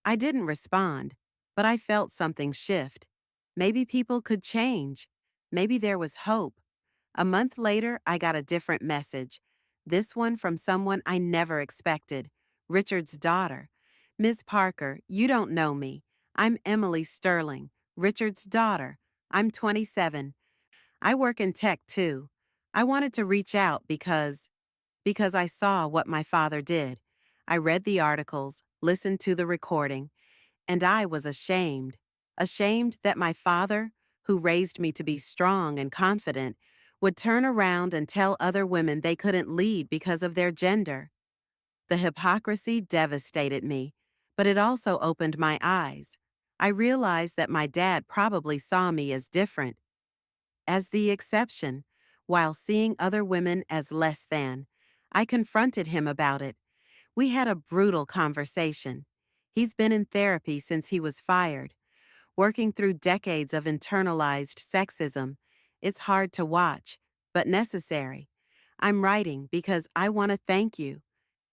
I didn't respond, but I felt something shift. Maybe people could change. Maybe there was hope. A month later, I got a different message. This one from someone I never expected, Richard's daughter. Miss Parker, you don't know me. I'm Emily Sterling, Richard's daughter. I'm 27. I work in tech too. I wanted to reach out because I saw what my father did. I read the articles, listened to the recording, and I was ashamed. Ashamed that my father, who raised me to be strong and confident, would turn around and tell other women they couldn't lead because of their gender. The hypocrisy devastated me, but it also opened my eyes. I realized that my dad probably saw me as different, as the exception, while seeing other women as less than. I confronted him about it. We had a brutal conversation. He's been in therapy since he was fired, working through decades of internalized sexism. It's hard to watch, but necessary. I'm writing because I want to thank you.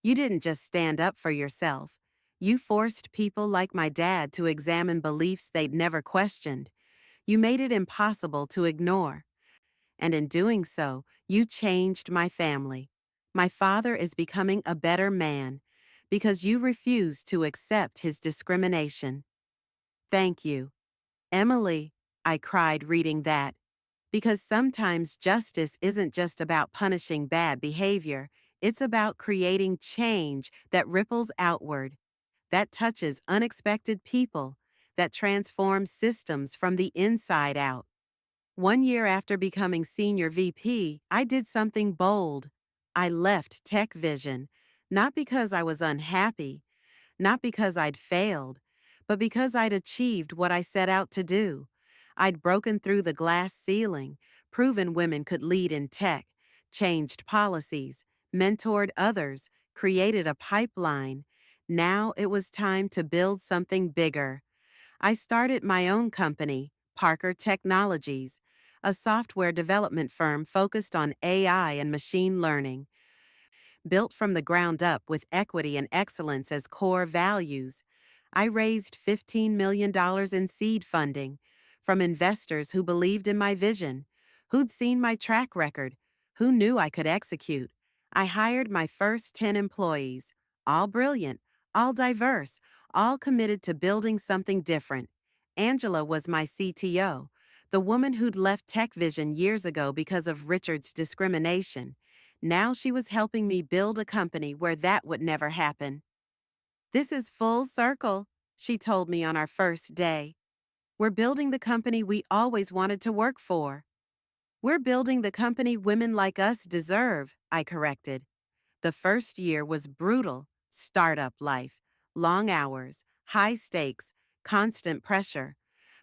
You didn't just stand up for yourself. You forced people like my dad to examine beliefs they'd never questioned. You made it impossible to ignore. And in doing so, you changed my family. My father is becoming a better man because you refused to accept his discrimination. Thank you. Emily, I cried reading that, because sometimes justice isn't just about punishing bad behavior, it's about creating change that ripples outward, that touches unexpected people, that transforms systems from the inside out. 1 year after becoming senior VP, I did something bold. I left Tech Vision, not because I was unhappy, not because I'd failed, but because I'd achieved what I set out to do. I'd broken through the glass ceiling, proven women could lead in tech, changed policies, mentored others, created a pipeline. Now it was time to build something bigger. I started my own company, Parker Technologies, a software development firm focused on AI and machine learning. Built from the ground up with equity and excellence as core values, I raised $15 million in seed funding from investors who believed in my vision, who'd seen my track record, who knew I could execute. I hired my first 10 employees, all brilliant, all diverse, all committed to building something different. Angela was my CTO, the woman who'd left TechVision years ago because of Richard's discrimination. Now she was helping me build a company where that would never happen. This is full circle, she told me on our first day. We're building the company we always wanted to work for. We're building the company women like us deserve, I corrected. The first year was brutal, startup life, long hours, high stakes, constant pressure.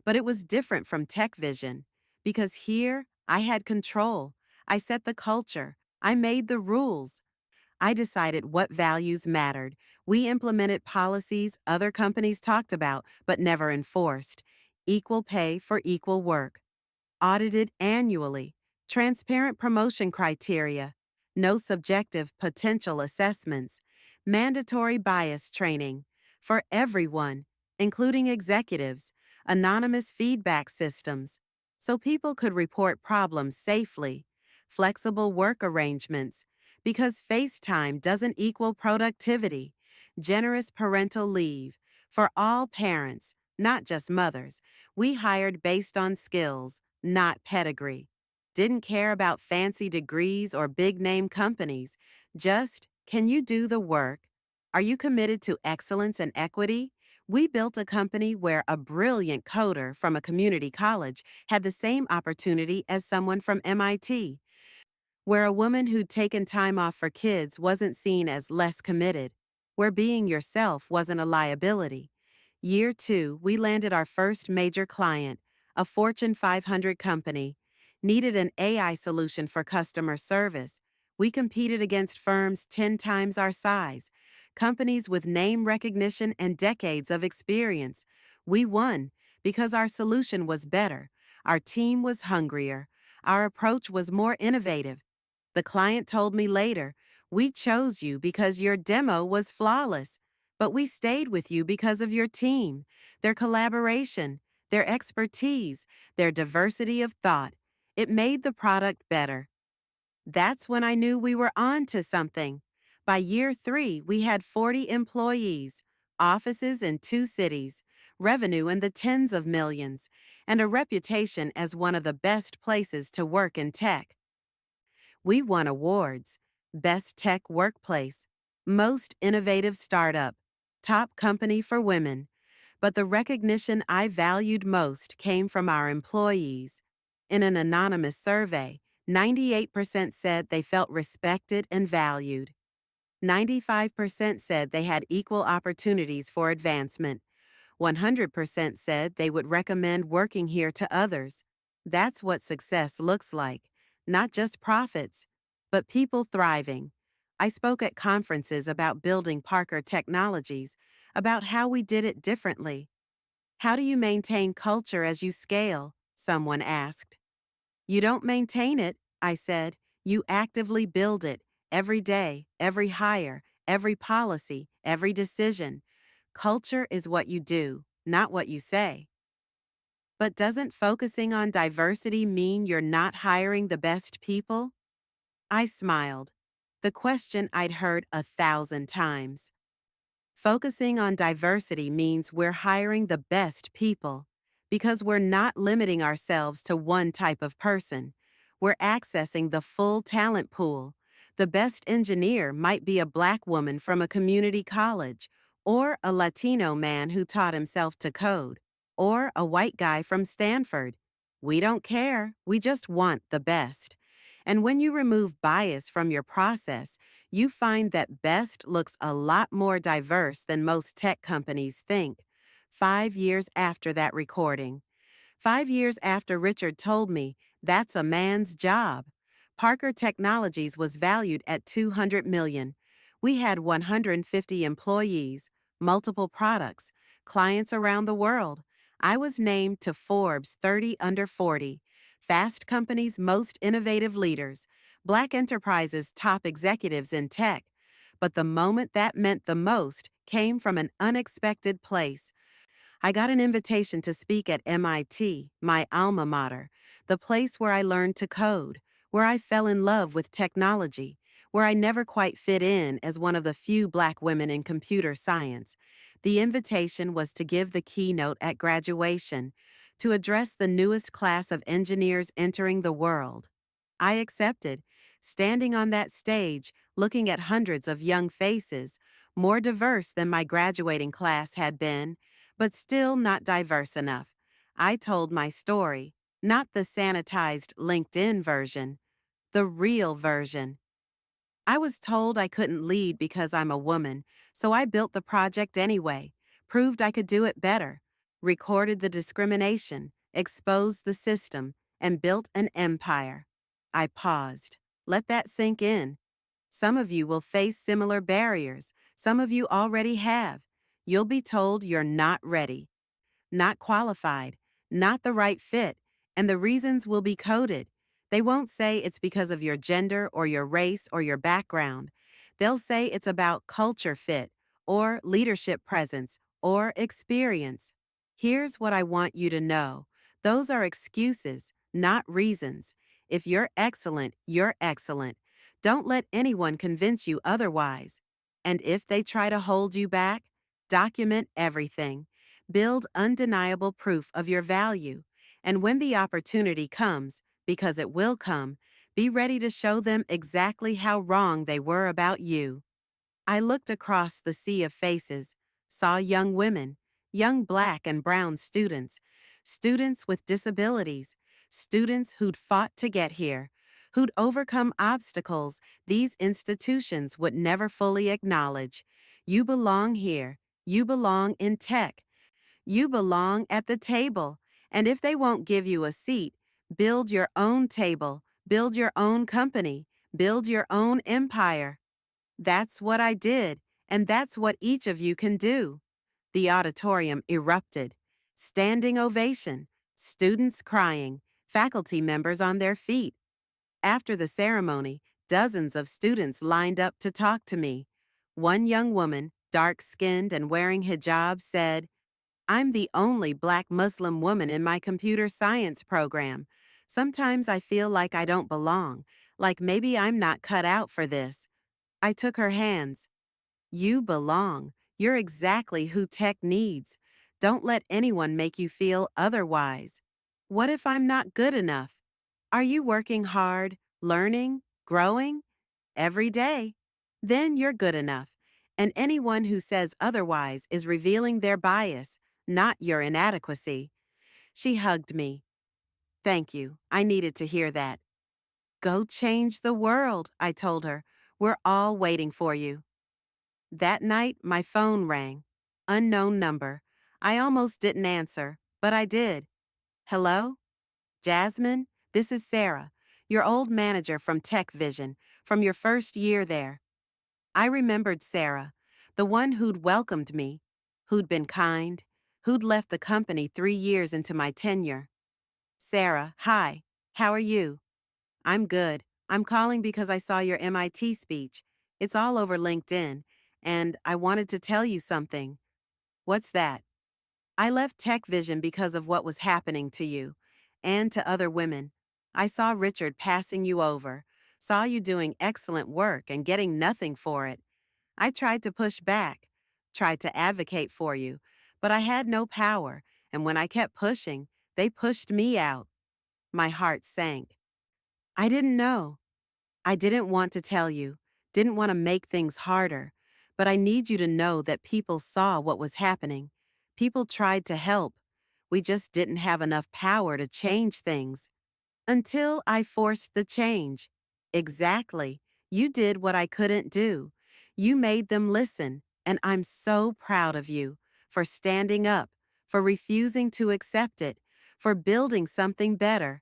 But it was different from TechVision, because here I had control. I set the culture. I made the rules. I decided what values mattered. We implemented policies other companies talked about but never enforced. Equal pay for equal work. Audited annually. Transparent promotion criteria. No subjective potential assessments. Mandatory bias training. For everyone, including executives. Anonymous feedback systems. So people could report problems safely. Flexible work arrangements because FaceTime doesn't equal productivity. Generous parental leave for all parents, not just mothers. We hired based on skills, not pedigree. Didn't care about fancy degrees or big name companies. Just, can you do the work? Are you committed to excellence and equity? We built a company where a brilliant coder from a community college had the same opportunity as someone from MIT, where a woman who'd taken time off for kids wasn't seen as less committed, where being yourself wasn't a liability. Year 2, we landed our first major client, a Fortune 500 company, needed an AI solution for customer service. We competed against firms 10 times our size, companies with name recognition and decades of experience. We won because our solution was better, our team was hungrier, our approach was more innovative. The client told me later, we chose you because your demo was flawless, but we stayed with you because of your team, their collaboration, their expertise, their diversity of thought. It made the product better. That's when I knew we were on to something. By year 3, we had 40 employees, offices in 2 cities, revenue in the tens of millions, and a reputation as one of the best places to work in tech. We won awards: Best Tech Workplace, Most Innovative Startup, Top Company for Women. But the recognition I valued most came from our employees. In an anonymous survey, 98% said they felt respected and valued. 95% said they had equal opportunities for advancement. 100% said they would recommend working here to others. That's what success looks like, not just profits, but people thriving. I spoke at conferences about building Parker Technologies, about how we did it differently. How do you maintain culture as you scale? Someone asked. You don't maintain it, I said. You actively build it every day, every hire, every policy, every decision. Culture is what you do, not what you say. But doesn't focusing on diversity mean you're not hiring the best people? I smiled. The question I'd heard 1,000 times. Focusing on diversity means we're hiring the best people because we're not limiting ourselves to one type of person. We're accessing the full talent pool. The best engineer might be a Black woman from a community college, or a Latino man who taught himself to code, or a white guy from Stanford. We don't care, we just want the best. And when you remove bias from your process, you find that Best looks a lot more diverse than most tech companies think. 5 years after that recording, 5 years after Richard told me that's a man's job, Parker Technologies was valued at $200 million. We had 150 employees, multiple products, clients around the world. I was named to Forbes 30 Under 40, Fast Company's most innovative leaders, Black Enterprise's top executives in tech. But the moment that meant the most came from an unexpected place. I got an invitation to speak at MIT, my alma mater, the place where I learned to code, where I fell in love with technology, where I never quite fit in as one of the few Black women in computer science. The invitation was to give the keynote at graduation, to address the newest class of engineers entering the world. I accepted, standing on that stage, looking at hundreds of young faces, more diverse than my graduating class had been, but still not diverse enough. I told my story, not the sanitized LinkedIn version, the real version. I was told I couldn't lead because I'm a woman, so I built the project anyway, proved I could do it better, recorded the discrimination, exposed the system, and built an empire. I paused. Let that sink in. Some of you will face similar barriers. Some of you already have. You'll be told you're not ready, not qualified, not the right fit, and the reasons will be coded. They won't say it's because of your gender or your race or your background. They'll say it's about culture fit or leadership presence or experience. Here's what I want you to know. Those are excuses, not reasons. If you're excellent, you're excellent. Don't let anyone convince you otherwise. And if they try to hold you back, document everything. Build undeniable proof of your value. And when the opportunity comes, because it will come, be ready to show them exactly how wrong they were about you. I looked across the sea of faces, saw young women, young Black and brown students, students with disabilities, students who'd fought to get here, who'd overcome obstacles these institutions would never fully acknowledge. You belong here. You belong in tech. You belong at the table. And if they won't give you a seat, build your own table, build your own company, build your own empire. That's what I did, and that's what each of you can do. The auditorium erupted. Standing ovation, students crying, faculty members on their feet. After the ceremony, dozens of students lined up to talk to me. One young woman, dark-skinned and wearing hijab, said, I'm the only Black Muslim woman in my computer science program. Sometimes I feel like I don't belong, like maybe I'm not cut out for this. I took her hands. You belong. You're exactly who tech needs. Don't let anyone make you feel otherwise. What if I'm not good enough? Are you working hard, learning, growing? Every day. Then you're good enough. And anyone who says otherwise is revealing their bias, not your inadequacy. She hugged me. Thank you. I needed to hear that. Go change the world, I told her. We're all waiting for you. That night, my phone rang. Unknown number. I almost didn't answer, but I did. Hello? Jasmine? This is Sarah, your old manager from Tech Vision, from your first year there. I remembered Sarah, the one who'd welcomed me, who'd been kind, who'd left the company 3 years into my tenure. Sarah, hi. How are you? I'm good. I'm calling because I saw your MIT speech. It's all over LinkedIn, and I wanted to tell you something. What's that? I left Tech Vision because of what was happening to you and to other women. I saw Richard passing you over, saw you doing excellent work and getting nothing for it. I tried to push back, tried to advocate for you, but I had no power, and when I kept pushing, they pushed me out. My heart sank. I didn't know. I didn't want to tell you, didn't want to make things harder, but I need you to know that people saw what was happening. People tried to help. We just didn't have enough power to change things. Until I forced the change. Exactly. You did what I couldn't do. You made them listen, and I'm so proud of you for standing up, for refusing to accept it, for building something better.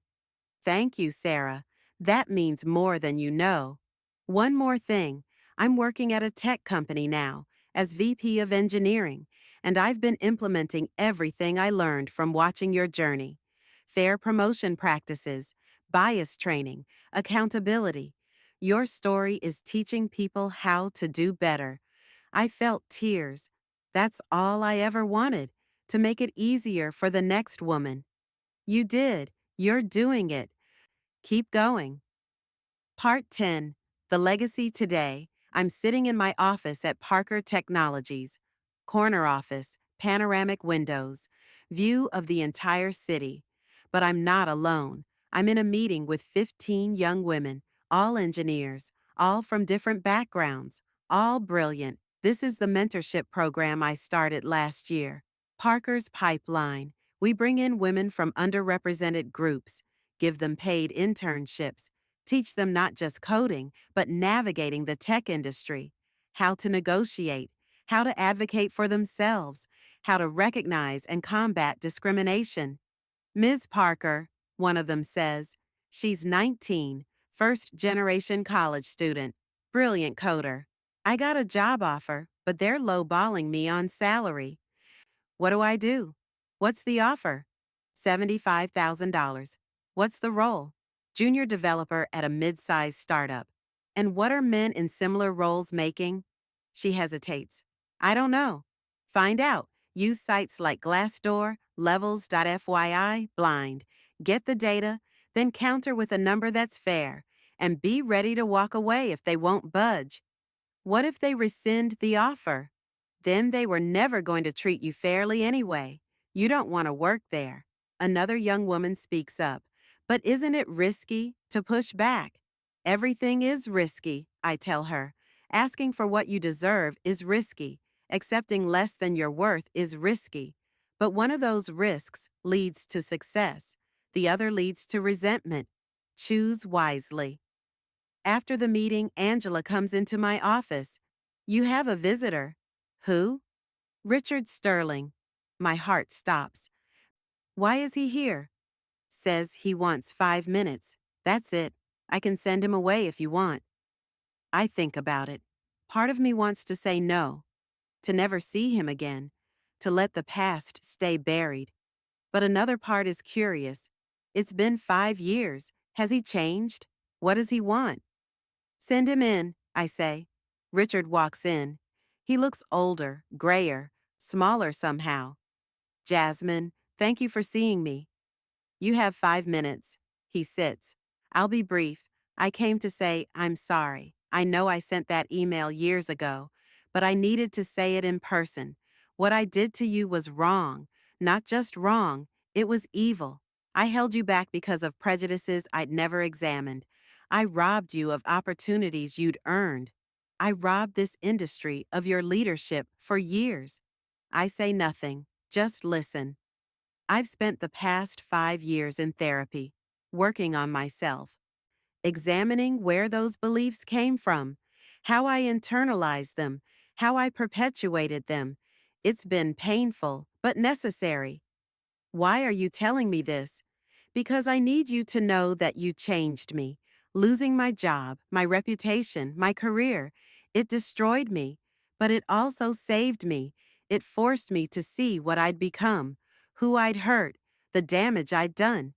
Thank you, Sarah. That means more than you know. One more thing. I'm working at a tech company now as VP of Engineering, and I've been implementing everything I learned from watching your journey. Fair promotion practices, bias training, accountability. Your story is teaching people how to do better. I felt tears. That's all I ever wanted, to make it easier for the next woman. You did. You're doing it. Keep going. Part 10. The Legacy Today. I'm sitting in my office at Parker Technologies. Corner office, panoramic windows, view of the entire city. But I'm not alone. I'm in a meeting with 15 young women, all engineers, all from different backgrounds, all brilliant. This is the mentorship program I started last year. Parker's Pipeline. We bring in women from underrepresented groups, give them paid internships, teach them not just coding, but navigating the tech industry, how to negotiate, how to advocate for themselves, how to recognize and combat discrimination. Ms. Parker, one of them says, she's 19, first-generation college student, brilliant coder. I got a job offer, but they're lowballing me on salary. What do I do? What's the offer? $75,000. What's the role? Junior developer at a mid-sized startup. And what are men in similar roles making? She hesitates. I don't know. Find out. Use sites like Glassdoor, Levels.fyi, Blind. Get the data, then counter with a number that's fair. And be ready to walk away if they won't budge. What if they rescind the offer? Then they were never going to treat you fairly anyway. You don't want to work there. Another young woman speaks up. But isn't it risky to push back? Everything is risky, I tell her. Asking for what you deserve is risky. Accepting less than your worth is risky. But one of those risks leads to success. The other leads to resentment. Choose wisely. After the meeting, Angela comes into my office. You have a visitor. Who? Richard Sterling. My heart stops. Why is he here? Says he wants 5 minutes. That's it. I can send him away if you want. I think about it. Part of me wants to say no, to never see him again, to let the past stay buried. But another part is curious. It's been 5 years. Has he changed? What does he want? Send him in, I say. Richard walks in. He looks older, grayer, smaller somehow. Jasmine, thank you for seeing me. You have 5 minutes. He sits. I'll be brief. I came to say I'm sorry. I know I sent that email years ago, but I needed to say it in person. What I did to you was wrong. Not just wrong, it was evil. I held you back because of prejudices I'd never examined. I robbed you of opportunities you'd earned. I robbed this industry of your leadership for years. I say nothing, just listen. I've spent the past 5 years in therapy, working on myself, examining where those beliefs came from, how I internalized them, how I perpetuated them. It's been painful, but necessary. Why are you telling me this? Because I need you to know that you changed me. Losing my job, my reputation, my career, it destroyed me, but it also saved me. It forced me to see what I'd become, who I'd hurt, the damage I'd done.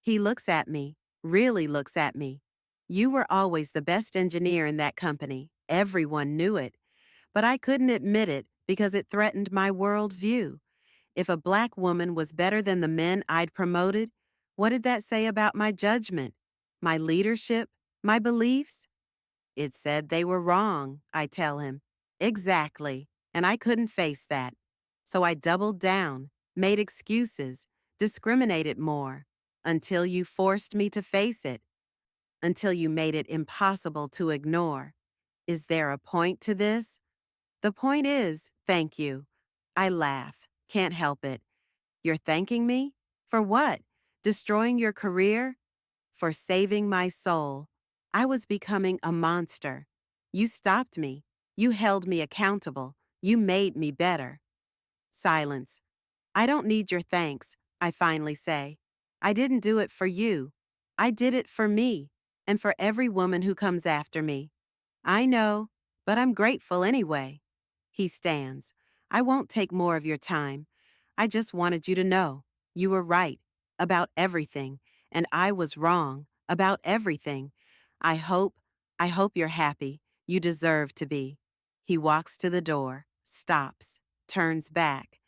He looks at me, really looks at me. You were always the best engineer in that company. Everyone knew it. But I couldn't admit it because it threatened my world view. If a black woman was better than the men I'd promoted, what did that say about my judgment, my leadership, my beliefs? It said they were wrong, I tell him. Exactly, and I couldn't face that. So I doubled down, made excuses, discriminated more, until you forced me to face it, until you made it impossible to ignore. Is there a point to this? The point is, thank you. I laugh, can't help it. You're thanking me? For what? Destroying your career? For saving my soul. I was becoming a monster. You stopped me. You held me accountable. You made me better. Silence. I don't need your thanks, I finally say. I didn't do it for you. I did it for me, and for every woman who comes after me. I know, but I'm grateful anyway. He stands. I won't take more of your time. I just wanted you to know. You were right about everything, and I was wrong about everything. I hope, I hope you're happy. You deserve to be. He walks to the door, stops, turns back.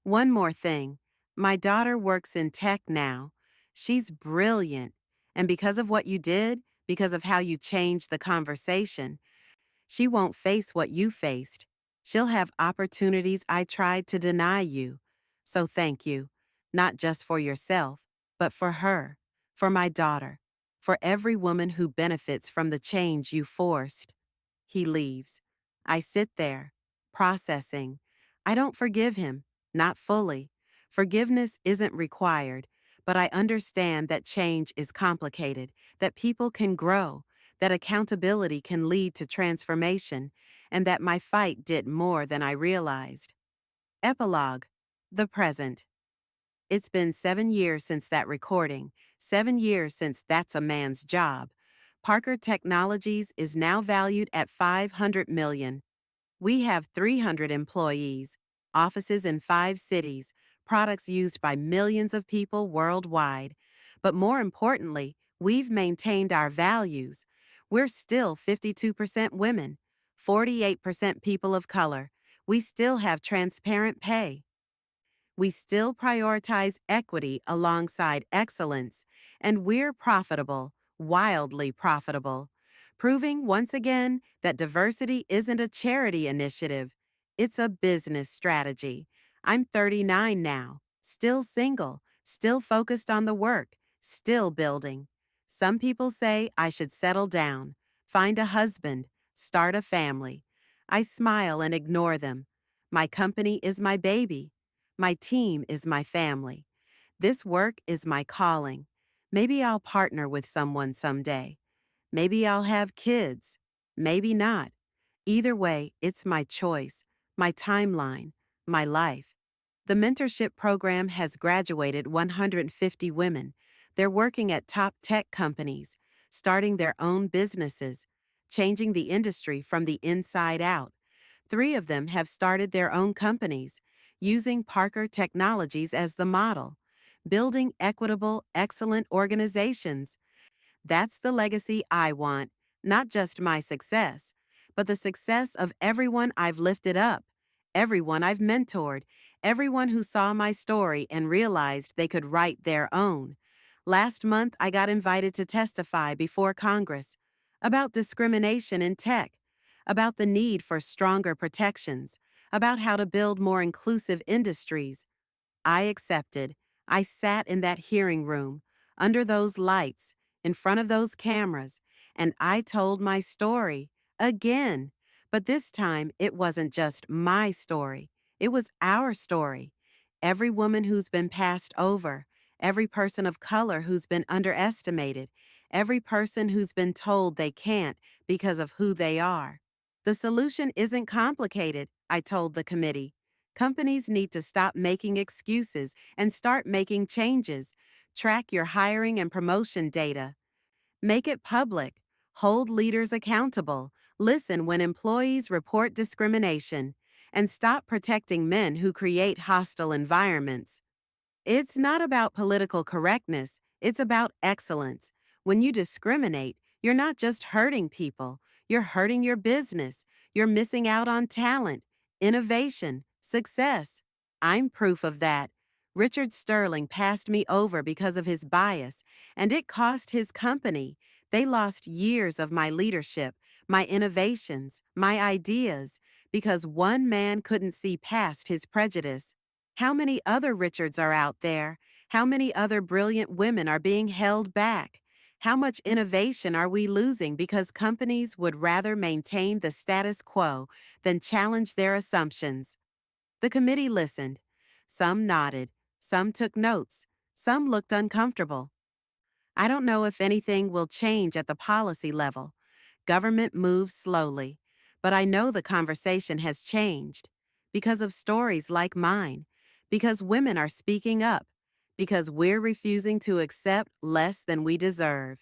One more thing. My daughter works in tech now. She's brilliant. And because of what you did, because of how you changed the conversation, she won't face what you faced. She'll have opportunities I tried to deny you. So thank you, not just for yourself, but for her, for my daughter, for every woman who benefits from the change you forced. He leaves. I sit there, processing. I don't forgive him, not fully. Forgiveness isn't required, but I understand that change is complicated, that people can grow, that accountability can lead to transformation, and that my fight did more than I realized. Epilogue. The present. It's been 7 years since that recording, 7 years since That's a Man's Job. Parker Technologies is now valued at $500 million. We have 300 employees, offices in 5 cities, products used by millions of people worldwide. But more importantly, we've maintained our values. We're still 52% women, 48% people of color. We still have transparent pay. We still prioritize equity alongside excellence, and we're profitable, wildly profitable, proving once again that diversity isn't a charity initiative, it's a business strategy. I'm 39 now, still single, still focused on the work, still building. Some people say I should settle down, find a husband, start a family. I smile and ignore them. My company is my baby. My team is my family. This work is my calling. Maybe I'll partner with someone someday. Maybe I'll have kids. Maybe not. Either way, it's my choice, my timeline, my life. The mentorship program has graduated 150 women. They're working at top tech companies, starting their own businesses, changing the industry from the inside out. 3 of them have started their own companies, using Parker Technologies as the model, building equitable, excellent organizations. That's the legacy I want, not just my success, but the success of everyone I've lifted up, everyone I've mentored, everyone who saw my story and realized they could write their own. Last month, I got invited to testify before Congress about discrimination in tech, about the need for stronger protections, about how to build more inclusive industries. I accepted. I sat in that hearing room, under those lights, in front of those cameras, and I told my story again. But this time, it wasn't just my story. It was our story. Every woman who's been passed over, every person of color who's been underestimated, every person who's been told they can't because of who they are. The solution isn't complicated, I told the committee. Companies need to stop making excuses and start making changes. Track your hiring and promotion data. Make it public. Hold leaders accountable. Listen when employees report discrimination. And stop protecting men who create hostile environments. It's not about political correctness, it's about excellence. When you discriminate, you're not just hurting people, you're hurting your business. You're missing out on talent, innovation, success. I'm proof of that. Richard Sterling passed me over because of his bias, and it cost his company. They lost years of my leadership, my innovations, my ideas, because one man couldn't see past his prejudice. How many other Richards are out there? How many other brilliant women are being held back? How much innovation are we losing because companies would rather maintain the status quo than challenge their assumptions? The committee listened. Some nodded. Some took notes. Some looked uncomfortable. I don't know if anything will change at the policy level. Government moves slowly, but I know the conversation has changed because of stories like mine, because women are speaking up, because we're refusing to accept less than we deserve.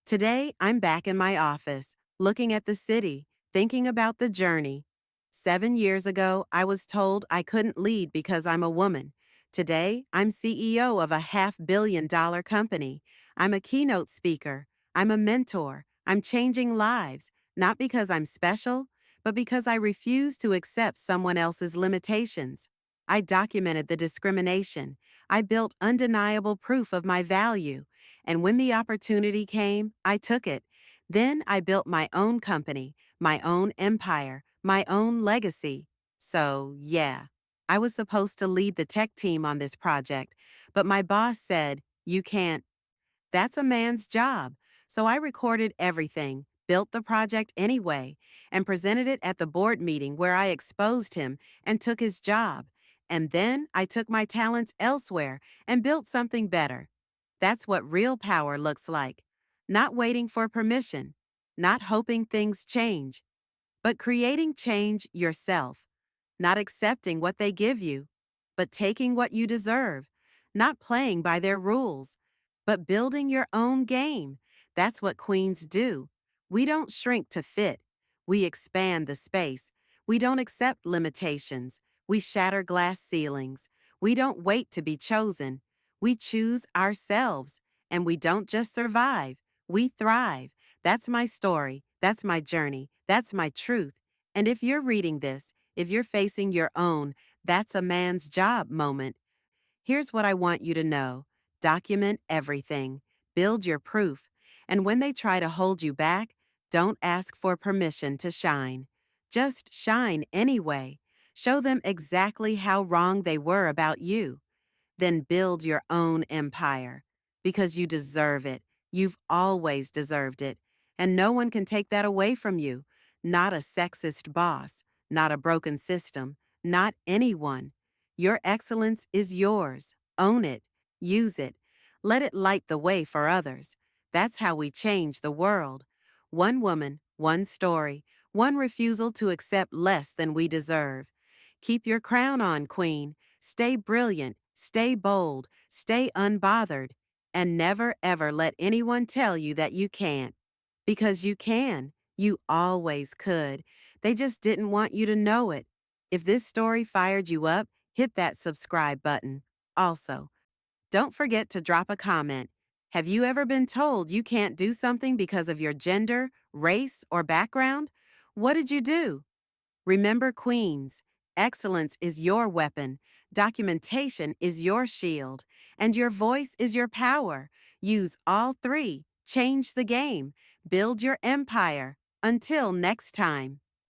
Today, I'm back in my office, looking at the city, thinking about the journey. 7 years ago, I was told I couldn't lead because I'm a woman. Today, I'm CEO of a $500 million company. I'm a keynote speaker. I'm a mentor. I'm changing lives, not because I'm special, but because I refuse to accept someone else's limitations. I documented the discrimination. I built undeniable proof of my value. And when the opportunity came, I took it. Then I built my own company, my own empire, my own legacy. So, yeah, I was supposed to lead the tech team on this project, but my boss said, "You can't. That's a man's job." So I recorded everything, built the project anyway, and presented it at the board meeting where I exposed him and took his job. And then I took my talents elsewhere and built something better. That's what real power looks like. Not waiting for permission, not hoping things change, but creating change yourself. Not accepting what they give you, but taking what you deserve. Not playing by their rules, but building your own game. That's what queens do. We don't shrink to fit. We expand the space. We don't accept limitations. We shatter glass ceilings. We don't wait to be chosen. We choose ourselves. And we don't just survive. We thrive. That's my story. That's my journey. That's my truth. And if you're reading this, if you're facing your own "that's a man's job" moment, here's what I want you to know. Document everything. Build your proof. And when they try to hold you back, don't ask for permission to shine. Just shine anyway. Show them exactly how wrong they were about you. Then build your own empire. Because you deserve it. You've always deserved it. And no one can take that away from you. Not a sexist boss, not a broken system, not anyone. Your excellence is yours. Own it. Use it. Let it light the way for others. That's how we change the world. One woman, one story, one refusal to accept less than we deserve. Keep your crown on, Queen. Stay brilliant, stay bold, stay unbothered, and never ever let anyone tell you that you can't. Because you can. You always could. They just didn't want you to know it. If this story fired you up, hit that subscribe button. Also, don't forget to drop a comment. Have you ever been told you can't do something because of your gender, race, or background? What did you do? Remember, queens, excellence is your weapon, documentation is your shield, and your voice is your power. Use all three. Change the game. Build your empire. Until next time.